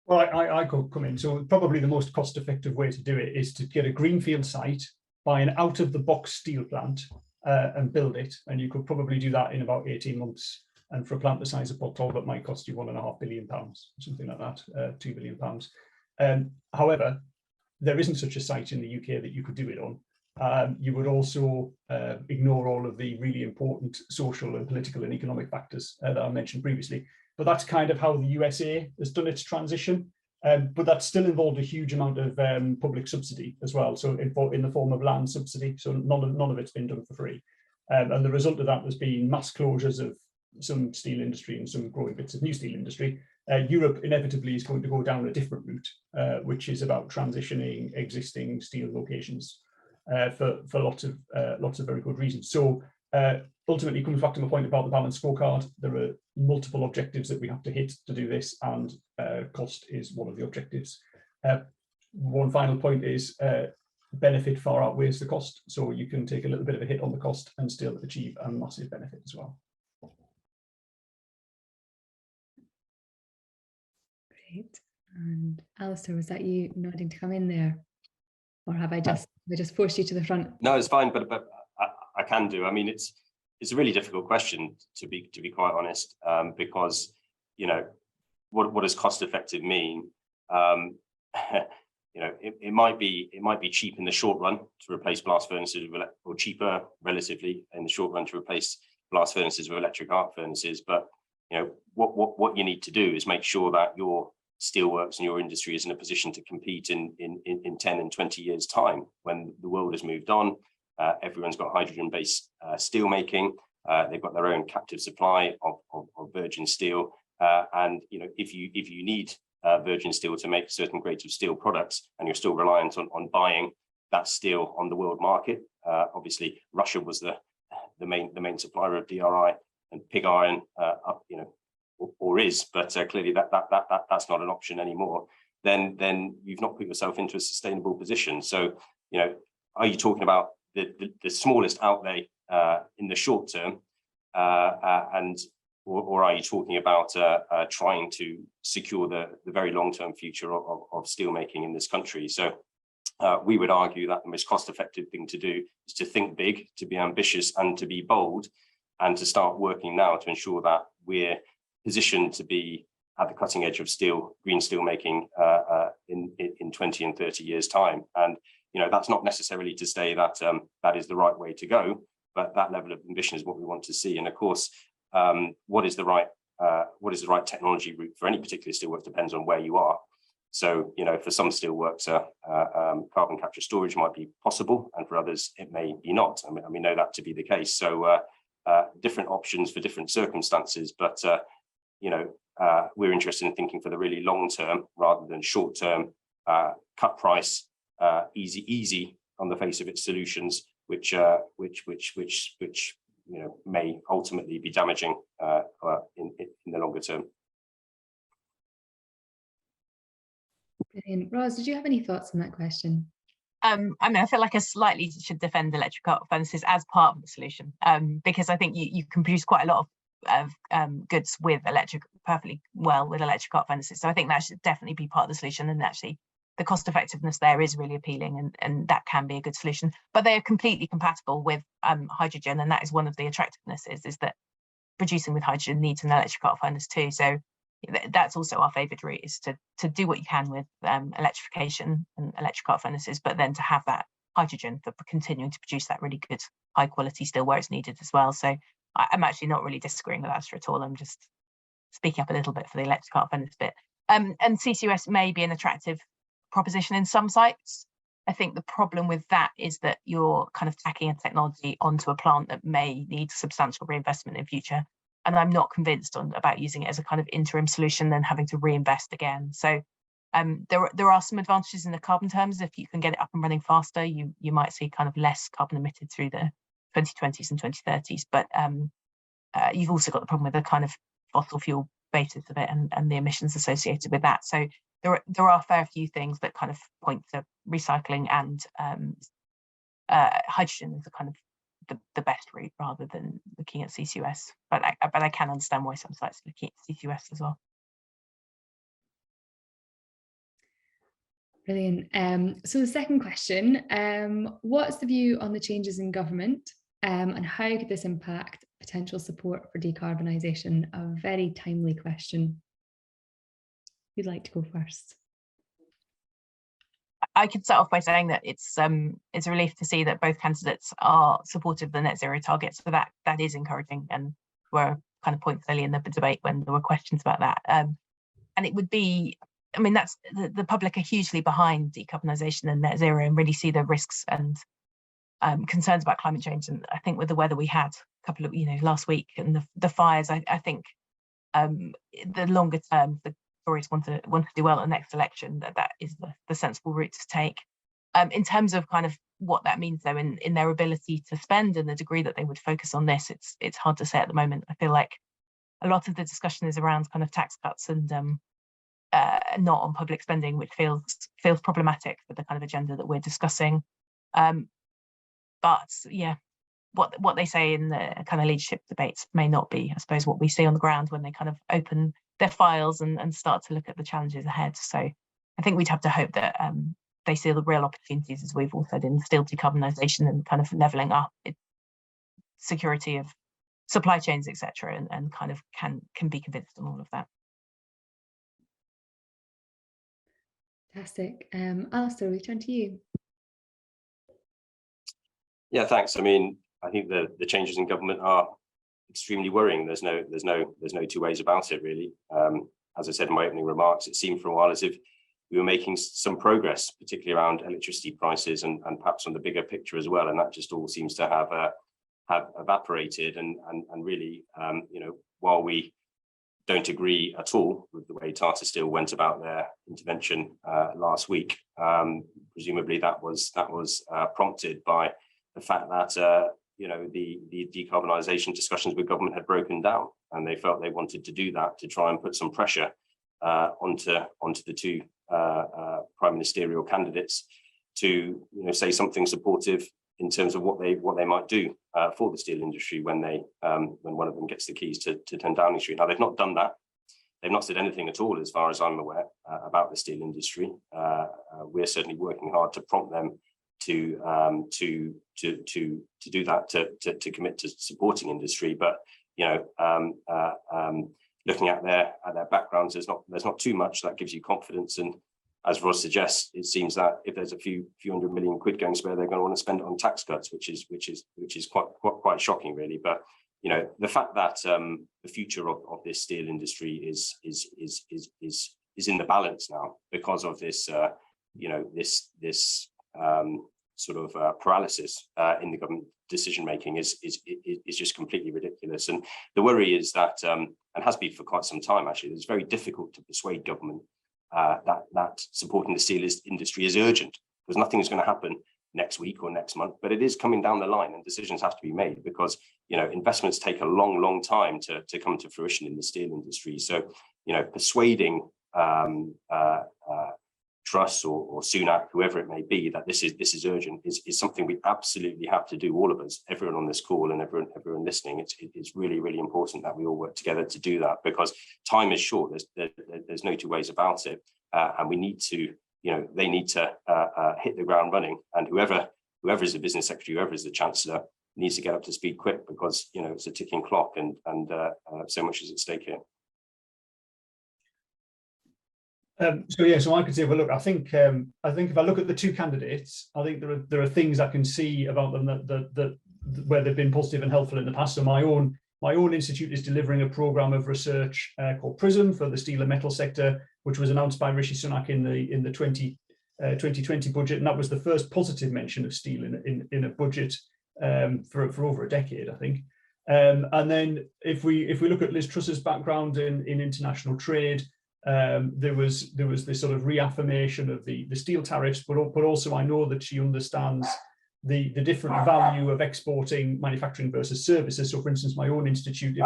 Well, I could come in. So probably the most cost-effective way to do it is to get a greenfield site, buy an out-of-the-box steel plant, and build it. And you could probably do that in about 18 months. And for a plant the size of Port Talbot, might cost you £1.5 billion, something like that, £2 billion. However, there isn't such a site in the UK that you could do it on. You would also ignore all of the really important social and political and economic factors that I mentioned previously. But that's kind of how the USA has done its transition. But that still involved a huge amount of public subsidy as well. So in the form of land subsidy. So none of it's been done for free. And the result of that has been mass closures of some steel industry and some growing bits of new steel industry. Europe inevitably is going to go down a different route, which is about transitioning existing steel locations for lots of very good reasons. So ultimately, comes back to my point about the balanced scorecard. There are multiple objectives that we have to hit to do this, and cost is one of the objectives. One final point is benefit far outweighs the cost. So you can take a little bit of a hit on the cost and still achieve a massive benefit as well. Great. And Alistair, was that you nodding to come in there? Or have I just forced you to the front? No, it's fine, but I can do. I mean, it's a really difficult question, to be quite honest, because what does cost effective mean? It might be cheap in the short run to replace blast furnaces, or cheaper relatively in the short run to replace blast furnaces with electric arc furnaces. But what you need to do is make sure that your steelworks and your industry is in a position to compete in 10 and 20 years time, when the world has moved on. Everyone's got hydrogen-based steel making. They've got their own captive supply of virgin steel, and if you need virgin steel to make certain grades of steel products, and you're still reliant on buying that steel on the world market. Obviously, Russia was the main supplier of DRI and pig iron, or is, but clearly that's not an option anymore. Then you've not put yourself into a sustainable position. So are you talking about the smallest outlay in the short term, or are you talking about trying to secure the very long-term future of steelmaking in this country? So we would argue that the most cost-effective thing to do is to think big, to be ambitious, and to be bold, and to start working now to ensure that we're positioned to be at the cutting edge of green steel making in 20 and 30 years time. And that's not necessarily to say that that is the right way to go, but that level of ambition is what we want to see. And of course, what is the right technology route for any particular steelwork depends on where you are. So, for some steelworks, carbon capture storage might be possible, and for others it may be not. And we know that to be the case. So different options for different circumstances, but we're interested in thinking for the really long term rather than short term cut price, easy on the face of its solutions, which may ultimately be damaging in the longer term. Brilliant. Ros, did you have any thoughts on that question? I feel like I slightly should defend electric arc furnaces as part of the solution, because I think you can produce quite a lot of goods with perfectly well with electric arc furnaces. So I think that should definitely be part of the solution, and actually the cost effectiveness there is really appealing, and that can be a good solution. But they are completely compatible with hydrogen, and that is one of the attractivenesses, is that producing with hydrogen needs an electric arc furnace too. So that's also our favoured route, is to do what you can with electrification and electric arc furnaces, but then to have that hydrogen for continuing to produce that really good high quality steel where it's needed as well. So I'm actually not really disagreeing with Alistair at all. I'm just speaking up a little bit for the electric arc furnace bit. And CCUS may be an attractive proposition in some sites. I think the problem with that is that you're kind of tacking a technology onto a plant that may need substantial reinvestment in future. And I'm not convinced about using it as a kind of interim solution and having to reinvest again. So there are some advantages in the carbon terms. If you can get it up and running faster, you might see kind of less carbon emitted through the 2020s and 2030s. But you've also got the problem with the kind of fossil fuel basis of it and the emissions associated with that. So there are a fair few things that kind of point to recycling and hydrogen as a kind of the best route rather than looking at CCUS. But I can understand why some sites are looking at CCUS as well. Brilliant. So the second question, what's the view on the changes in government, and how could this impact potential support for decarbonisation? A very timely question. Who'd like to go first? I could start off by saying that it's a relief to see that both candidates are supportive of the net zero targets. So that is encouraging, and were kind of points early in the debate when there were questions about that. And it would be, that's the public are hugely behind decarbonisation and net zero, and really see the risks and concerns about climate change. And I think with the weather we had a couple of last week and the fires, I think the longer term, the Tories want to do well at the next election, that is the sensible route to take. In terms of kind of what that means though in their ability to spend and the degree that they would focus on this, it's hard to say at the moment. I feel like a lot of the discussion is around kind of tax cuts and not on public spending, which feels problematic for the kind of agenda that we're discussing. But yeah, what they say in the kind of leadership debates may not be, I suppose, what we see on the ground when they kind of open their files and start to look at the challenges ahead. So I think we'd have to hope that they see the real opportunities, as we've all said, in steel decarbonisation and kind of levelling up security of supply chains, etc., and kind of can be convinced on all of that. Fantastic. Alistair, we turn to you. Yeah, thanks. I think the changes in government are extremely worrying. There's no two ways about it, really. As I said in my opening remarks, it seemed for a while as if we were making some progress, particularly around electricity prices and perhaps on the bigger picture as well. And that just all seems to have evaporated. And really, while we don't agree at all with the way Tata Steel went about their intervention last week, presumably that was prompted by the fact that the decarbonisation discussions with government had broken down, and they felt they wanted to do that to try and put some pressure onto the two prime ministerial candidates to say something supportive in terms of what they might do for the steel industry when one of them gets the keys to 10 Downing Street. Now, they've not done that. They've not said anything at all, as far as I'm aware, about the steel industry. We're certainly working hard to prompt them to do that, to commit to supporting industry. But looking at their backgrounds, there's not too much that gives you confidence. And as Ross suggests, it seems that if there's a few hundred million quid going spare, they're going to want to spend it on tax cuts, which is quite shocking, really. But you know, the fact that the future of this steel industry is in the balance now because of this, you know, this sort of paralysis in the government decision making is just completely ridiculous. And the worry is that, and has been for quite some time actually, it's very difficult to persuade government that supporting the steel industry is urgent, because nothing is going to happen next week or next month, but it is coming down the line and decisions have to be made, because, you know, investments take a long time to come to fruition in the steel industry. So, you know, persuading Truss or Sunak, whoever it may be, that this is urgent is something we absolutely have to do, all of us, everyone on this call and everyone listening. It's really important that we all work together to do that, because time is short. There's no two ways about it, and we need to, you know, they need to hit the ground running, and whoever is the business secretary, whoever is the chancellor, needs to get up to speed quick, because, you know, it's a ticking clock, and so much is at stake here. So I could say, well, look, I think if I look at the two candidates, I think there are things I can see about them that where they've been positive and helpful in the past. So my own institute is delivering a program of research called PRISM for the steel and metal sector, which was announced by Rishi Sunak in the 2020 budget, and that was the first positive mention of steel in a budget for over a decade, I think. And then if we look at Liz Truss's background in international trade, there was this sort of reaffirmation of the steel tariffs, but also I know that she understands the different value of exporting manufacturing versus services. So, for instance, my own institute,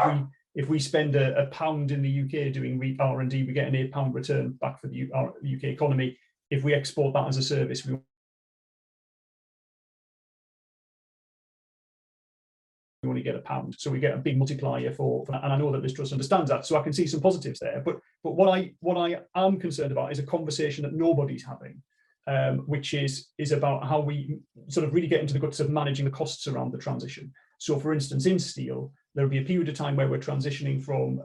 if we spend a pound in the UK doing R&D, we get an £8 return back for the UK economy. If we export that as a service, we only get £1, so we get a big multiplier for and I know that Liz Truss understands that, so I can see some positives there. But what I am concerned about is a conversation that nobody's having, which is about how we sort of really get into the guts of managing the costs around the transition. So, for instance, in steel, there'll be a period of time where we're transitioning from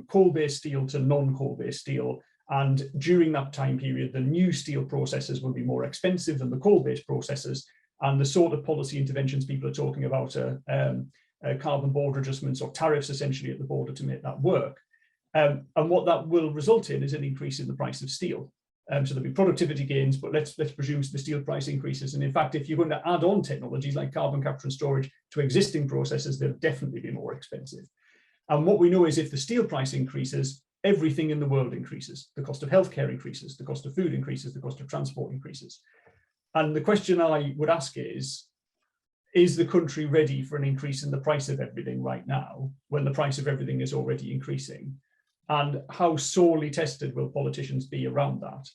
coal-based steel to non-coal-based steel, and during that time period, the new steel processes will be more expensive than the coal-based processes. And the sort of policy interventions people are talking about carbon border adjustments or tariffs essentially at the border to make that work. And what that will result in is an increase in the price of steel. So there'll be productivity gains, but let's presume the steel price increases. And in fact, if you're going to add on technologies like carbon capture and storage to existing processes, they'll definitely be more expensive. And what we know is if the steel price increases, everything in the world increases. The cost of healthcare increases, the cost of food increases, the cost of transport increases. And the question I would ask is the country ready for an increase in the price of everything right now, when the price of everything is already increasing? And how sorely tested will politicians be around that?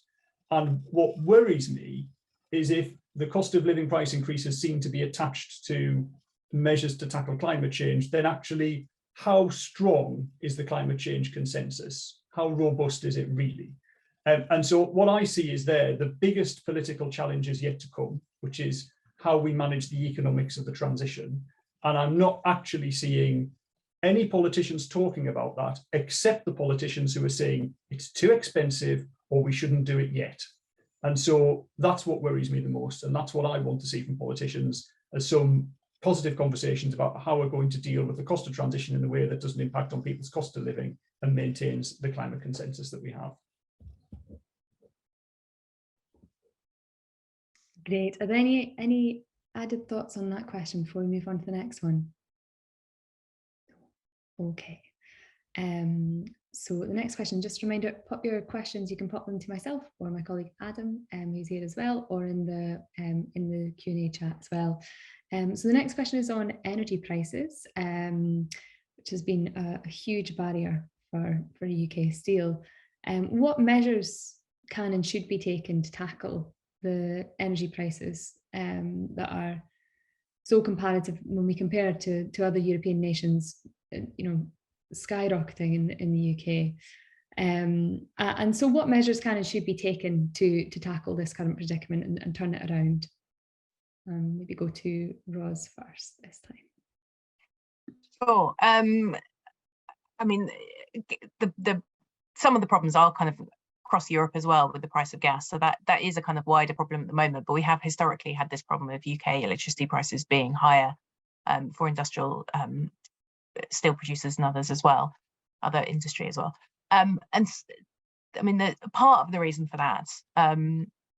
And what worries me is if the cost of living price increases seem to be attached to measures to tackle climate change, then actually how strong is the climate change consensus? How robust is it really? And so what I see is the biggest political challenge is yet to come, which is how we manage the economics of the transition. And I'm not actually seeing any politicians talking about that, except the politicians who are saying it's too expensive or we shouldn't do it yet. And so that's what worries me the most. And that's what I want to see from politicians, as some positive conversations about how we're going to deal with the cost of transition in a way that doesn't impact on people's cost of living and maintains the climate consensus that we have. Great. Are there any added thoughts on that question before we move on to the next one? Okay. So the next question, just a reminder, pop your questions, you can pop them to myself or my colleague Adam, who's here as well, or in the Q&A chat as well. So the next question is on energy prices, which has been a huge barrier for UK steel. What measures can and should be taken to tackle the energy prices that are so comparative when we compare to other European nations, skyrocketing in the UK. And so what measures can and should be taken to tackle this current predicament and turn it around? Maybe go to Roz first this time. Sure. I mean, some of the problems are kind of across Europe as well with the price of gas. So that is a kind of wider problem at the moment, but we have historically had this problem of UK electricity prices being higher for industrial steel producers and others as well, other industry as well. And I mean, the part of the reason for that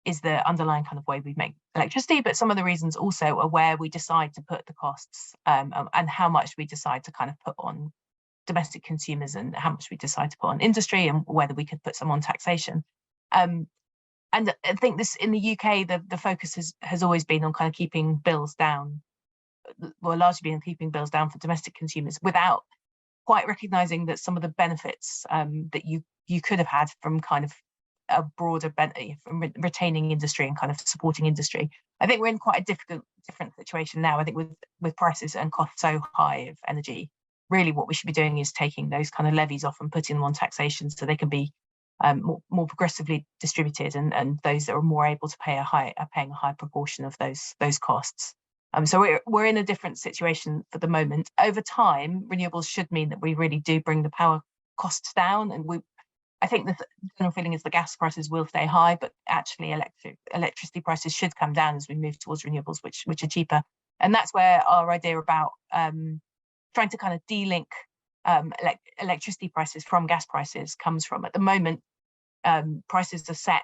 is the underlying kind of way we make electricity, but some of the reasons also are where we decide to put the costs and how much we decide to kind of put on domestic consumers and how much we decide to put on industry, and whether we could put some on taxation. And I think this in the UK, the focus has always been on kind of keeping bills down, well, largely been keeping bills down for domestic consumers, without quite recognising that some of the benefits that you could have had from kind of a broader benefit from retaining industry and kind of supporting industry. I think we're in quite a different situation now. I think with prices and costs so high of energy, really what we should be doing is taking those kind of levies off and putting them on taxation so they can be more progressively distributed, and those that are more able to pay are paying a high proportion of those costs. So we're in a different situation for the moment. Over time, renewables should mean that we really do bring the power costs down, and I think the general feeling is the gas prices will stay high, but actually electricity prices should come down as we move towards renewables, which are cheaper. And that's where our idea about trying to kind of de-link electricity prices from gas prices comes from. At the moment, prices are set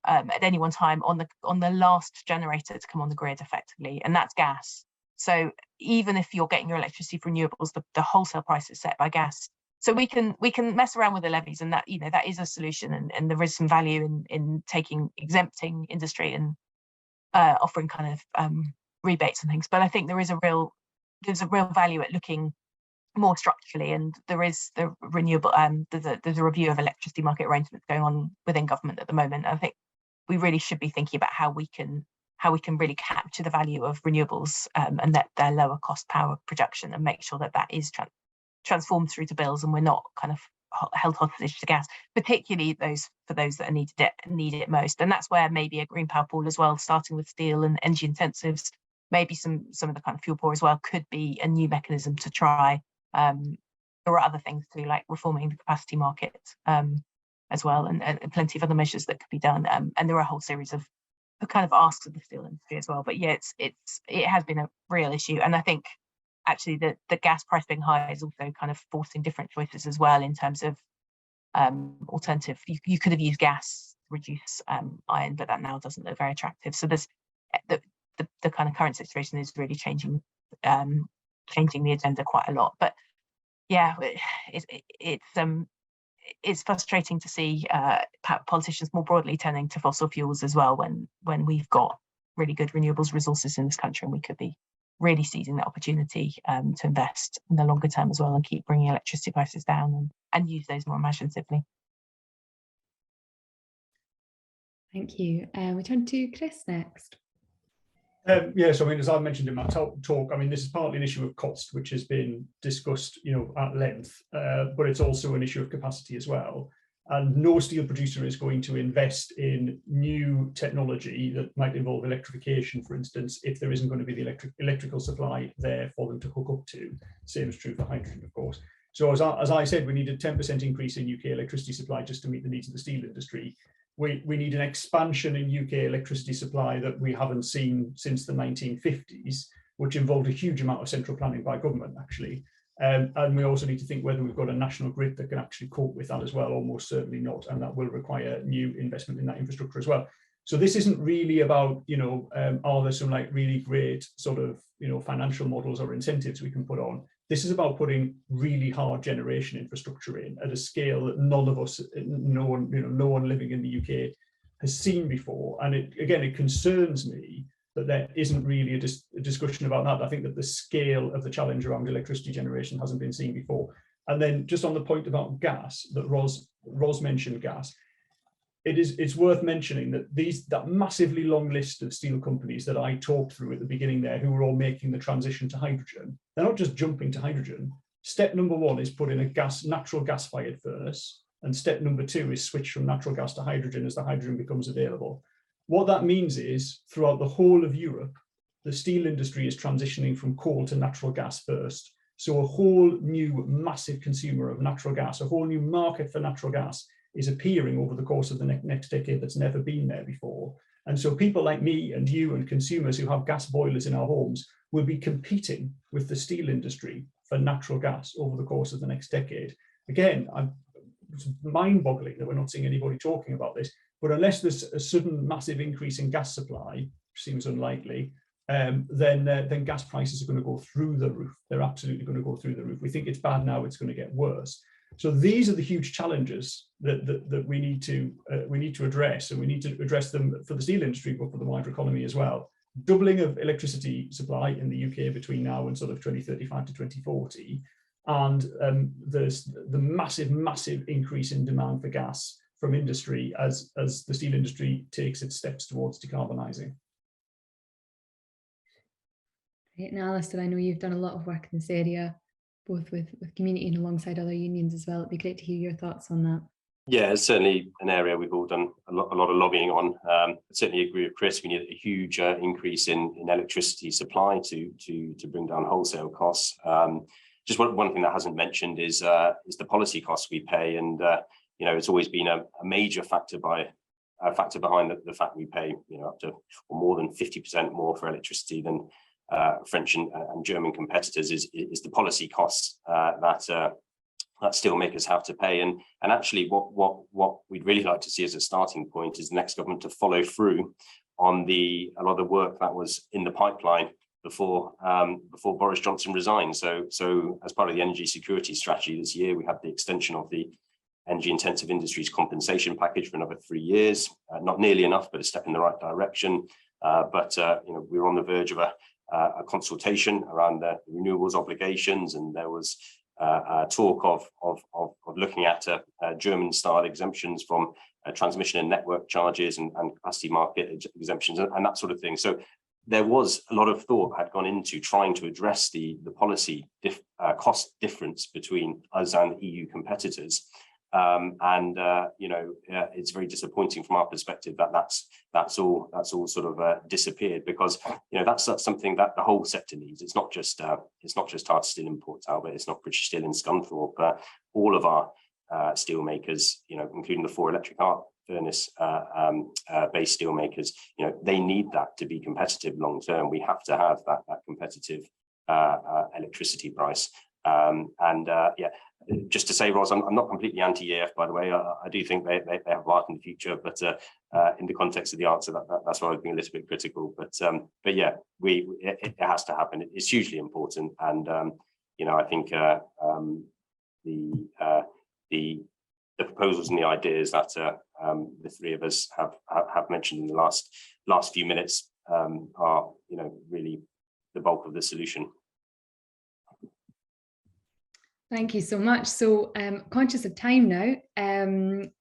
at any one time on the last generator to come on the grid effectively, and that's gas. So even if you're getting your electricity from renewables, the wholesale price is set by gas. So we can mess around with the levies, and that that is a solution, and there is some value in exempting industry and offering kind of rebates and things. But I think there's a real value at looking more structurally, and there is the renewable there's a review of electricity market arrangements going on within government at the moment. I think we really should be thinking about how we can really capture the value of renewables and their lower cost power production, and make sure that is transformed through to bills, and we're not kind of held hostage to gas, particularly for those that need it most. And that's where maybe a green power pool as well, starting with steel and energy intensives, maybe some of the kind of fuel power as well, could be a new mechanism to try. There are other things too, like reforming the capacity market as well, and plenty of other measures that could be done. And there are a whole series of kind of asks of the steel industry as well. But yeah, it has been a real issue, and I think actually the gas price being high is also kind of forcing different choices as well in terms of alternative. You could have used gas to reduce iron, but that now doesn't look very attractive. So there's the kind of current situation is really changing the agenda quite a lot. But yeah, it's frustrating to see politicians more broadly turning to fossil fuels as well, when we've got really good renewables resources in this country, and we could be really seizing that opportunity to invest in the longer term as well, and keep bringing electricity prices down and use those more imaginatively. Thank you. We turn to Chris next. Yes, I mean, as I mentioned in my talk, I mean, this is partly an issue of cost, which has been discussed, at length, but it's also an issue of capacity as well. And no steel producer is going to invest in new technology that might involve electrification, for instance, if there isn't going to be the electrical supply there for them to hook up to. Same is true for hydrogen, of course. So as I said, we need a 10% increase in UK electricity supply just to meet the needs of the steel industry. We need an expansion in UK electricity supply that we haven't seen since the 1950s, which involved a huge amount of central planning by government, actually. And we also need to think whether we've got a national grid that can actually cope with that as well. Almost certainly not, and that will require new investment in that infrastructure as well. So this isn't really about, are there some like really great sort of, financial models or incentives we can put on. This is about putting really hard generation infrastructure in at a scale that none of us, no one living in the UK has seen before. And it concerns me that there isn't really a discussion about that. I think that the scale of the challenge around electricity generation hasn't been seen before. And then just on the point about gas, that Ros mentioned gas, it's worth mentioning that that massively long list of steel companies that I talked through at the beginning there, who were all making the transition to hydrogen, they're not just jumping to hydrogen. Step number one is put in a natural gas-fired furnace, and step number two is switch from natural gas to hydrogen as the hydrogen becomes available. What that means is, throughout the whole of Europe, the steel industry is transitioning from coal to natural gas first. So a whole new massive consumer of natural gas, a whole new market for natural gas is appearing over the course of the next decade that's never been there before. And so people like me and you and consumers who have gas boilers in our homes will be competing with the steel industry for natural gas over the course of the next decade. Again, it's mind-boggling that we're not seeing anybody talking about this, but unless there's a sudden massive increase in gas supply, which seems unlikely, then gas prices are going to go through the roof. They're absolutely going to go through the roof. We think it's bad now, it's going to get worse. So these are the huge challenges that we need to address, and we need to address them for the steel industry, but for the wider economy as well. Doubling of electricity supply in the UK between now and sort of 2035 to 2040, and there's the massive increase in demand for gas from industry as the steel industry takes its steps towards decarbonising. Great. And Alistair, I know you've done a lot of work in this area, both with community and alongside other unions as well. It'd be great to hear your thoughts on that. Yeah, it's certainly an area we've all done a lot of lobbying on. I certainly agree with Chris. We need a huge increase in electricity supply to bring down wholesale costs. Just one thing that hasn't mentioned is the policy costs we pay, and it's always been a major factor behind the fact we pay up to or more than 50% more for electricity than French and German competitors is the policy costs that steelmakers have to pay. And actually what we'd really like to see as a starting point is the next government to follow through on a lot of the work that was in the pipeline before Boris Johnson resigned. So as part of the energy security strategy this year, we have the extension of the energy intensive industries compensation package for another 3 years. Not nearly enough, but a step in the right direction. But we're on the verge of a consultation around the renewables obligations, and there was talk of looking at German-style exemptions from transmission and network charges and capacity market exemptions and that sort of thing. So there was a lot of thought had gone into trying to address the policy cost difference between us and EU competitors. It's very disappointing from our perspective that that's all sort of disappeared, because that's something that the whole sector needs. It's not just Tata Steel in Port Talbot, it's not British Steel in Scunthorpe. All of our steel makers, including the 4 electric arc furnace based steel makers, they need that to be competitive long term. We have to have that competitive electricity price. Just to say, Ros, I'm not completely anti-EAF, by the way. I do think they have heart in the future, but in the context of the answer, that's why I've been a little bit critical. But yeah, it has to happen. It's hugely important, and I think the proposals and the ideas that the 3 of us have mentioned in the last few minutes are really the bulk of the solution. Thank you so much. So conscious of time now,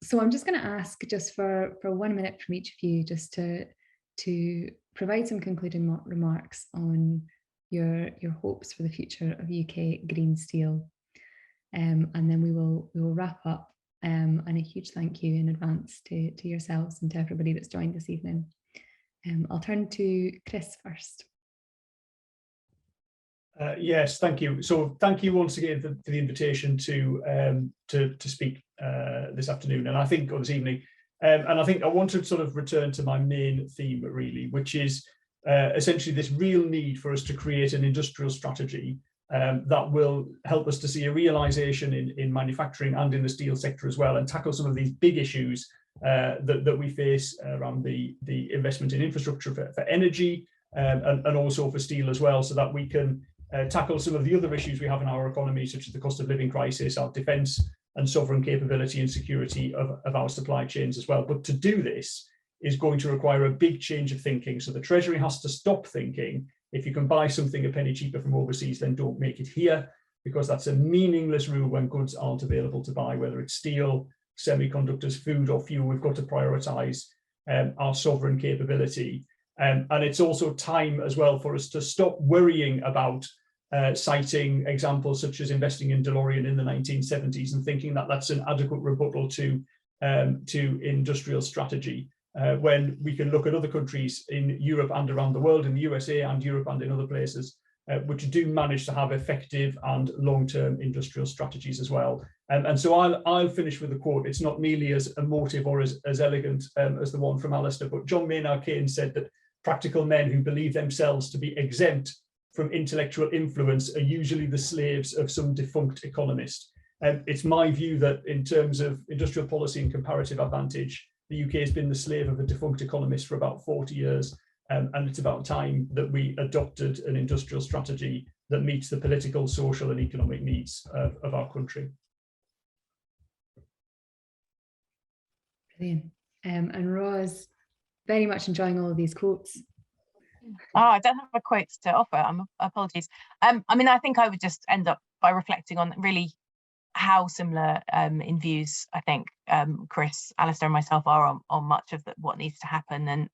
so I'm just going to ask just for 1 minute from each of you, just to provide some concluding remarks on your hopes for the future of UK green steel, and then we will wrap up. And a huge thank you in advance to yourselves and to everybody that's joined this evening. I'll turn to Chris first. Yes, thank you. So thank you once again for the invitation to speak this afternoon, and I think, or this evening, and I think I want to sort of return to my main theme really, which is essentially this real need for us to create an industrial strategy that will help us to see a realisation in manufacturing and in the steel sector as well, and tackle some of these big issues that we face around the investment in infrastructure for energy and also for steel as well, so that we can tackle some of the other issues we have in our economy, such as the cost of living crisis, our defence and sovereign capability and security of our supply chains as well. But to do this is going to require a big change of thinking. So the Treasury has to stop thinking, if you can buy something a penny cheaper from overseas, then don't make it here, because that's a meaningless rule when goods aren't available to buy, whether it's steel, semiconductors, food or fuel. We've got to prioritise our sovereign capability. And it's also time as well for us to stop worrying about citing examples such as investing in DeLorean in the 1970s and thinking that that's an adequate rebuttal to industrial strategy, when we can look at other countries in Europe and around the world, in the USA and Europe and in other places, which do manage to have effective and long-term industrial strategies as well. And so I'll finish with a quote. It's not nearly as emotive or as elegant as the one from Alistair, but John Maynard Keynes said that practical men who believe themselves to be exempt from intellectual influence are usually the slaves of some defunct economist. It's my view that in terms of industrial policy and comparative advantage, the UK has been the slave of a defunct economist for about 40 years. And it's about time that we adopted an industrial strategy that meets the political, social and economic needs of our country. Brilliant. And Roz, very much enjoying all of these quotes. Oh, I don't have a quote to offer. Apologies. I mean, I think I would just end up by reflecting on really how similar in views I think Chris, Alistair and myself are on much of what needs to happen. And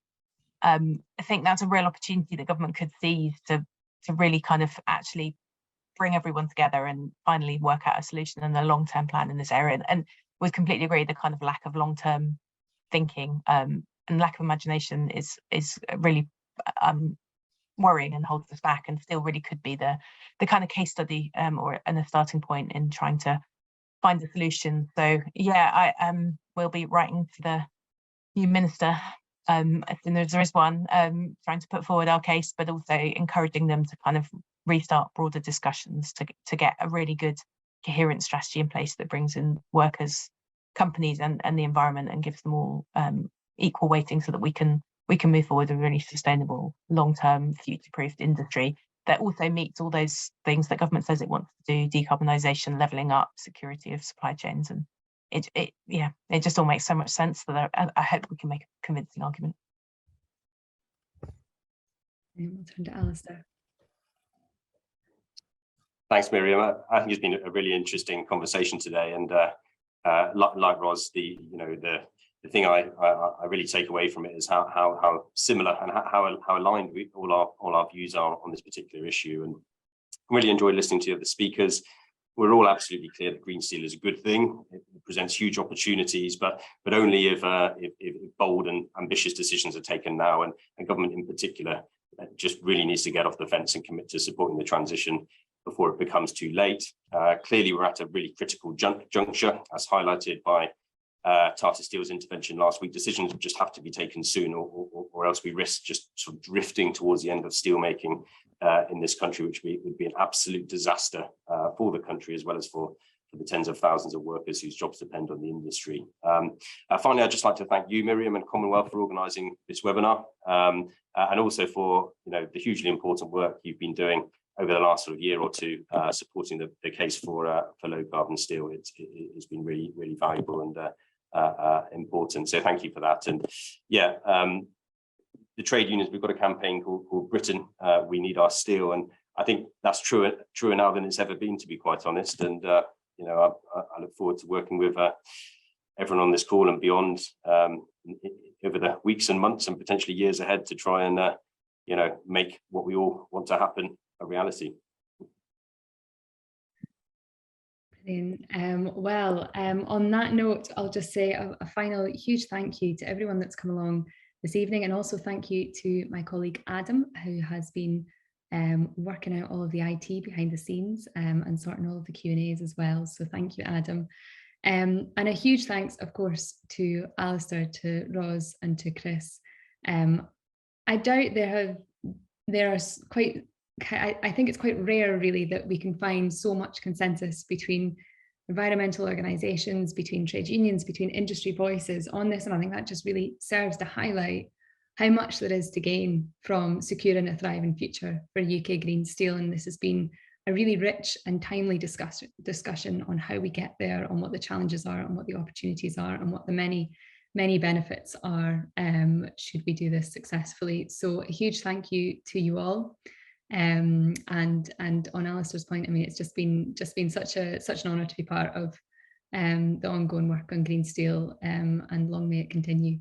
I think that's a real opportunity that government could seize to really kind of actually bring everyone together and finally work out a solution and a long-term plan in this area. And would completely agree, the kind of lack of long-term thinking and lack of imagination is really worrying and holds us back, and still really could be the kind of case study or a starting point in trying to find a solution. So yeah, I will be writing to the new minister as soon as there is one, trying to put forward our case, but also encouraging them to kind of restart broader discussions to get a really good coherent strategy in place that brings in workers, companies and the environment and gives them all equal weighting, so that we can move forward with a really sustainable, long-term, future-proofed industry that also meets all those things that government says it wants to do: decarbonisation, levelling up, security of supply chains. And it just all makes so much sense that I hope we can make a convincing argument. And we'll turn to Alistair. Thanks, Miriam. I think it's been a really interesting conversation today, and like Roz, the thing I really take away from it is how similar and how aligned all our views are on this particular issue. And really enjoyed listening to the speakers. We're all absolutely clear that green steel is a good thing. It presents huge opportunities, but only if bold and ambitious decisions are taken now, and government in particular just really needs to get off the fence and commit to supporting the transition before it becomes too late. Clearly, we're at a really critical juncture, as highlighted by Tata Steel's intervention last week. Decisions just have to be taken soon, or else we risk just sort of drifting towards the end of steelmaking in this country, which would be an absolute disaster for the country, as well as for the tens of thousands of workers whose jobs depend on the industry. Finally, I'd just like to thank you, Miriam, and Commonwealth for organising this webinar, and also for the hugely important work you've been doing over the last sort of year or two, supporting the case for low carbon steel. It's been really, really valuable and important. So thank you for that. And yeah, the trade unions, we've got a campaign called Britain, We Need Our Steel. And I think that's truer now than it's ever been, to be quite honest. And I look forward to working with everyone on this call and beyond over the weeks and months and potentially years ahead to try and make what we all want to happen a reality. Brilliant. On that note, I'll just say a final huge thank you to everyone that's come along this evening, and also thank you to my colleague Adam, who has been working out all of the IT behind the scenes and sorting all of the Q&As as well. So thank you, Adam. And a huge thanks, of course, to Alistair, to Roz and to Chris. I doubt I think it's quite rare, really, that we can find so much consensus between environmental organisations, between trade unions, between industry voices on this. And I think that just really serves to highlight how much there is to gain from securing a thriving future for UK green steel. And this has been a really rich and timely discussion on how we get there, on what the challenges are, on what the opportunities are, and what the many benefits are should we do this successfully. So a huge thank you to you all. And on Alistair's point, I mean, it's just been such an honour to be part of the ongoing work on green steel, and long may it continue.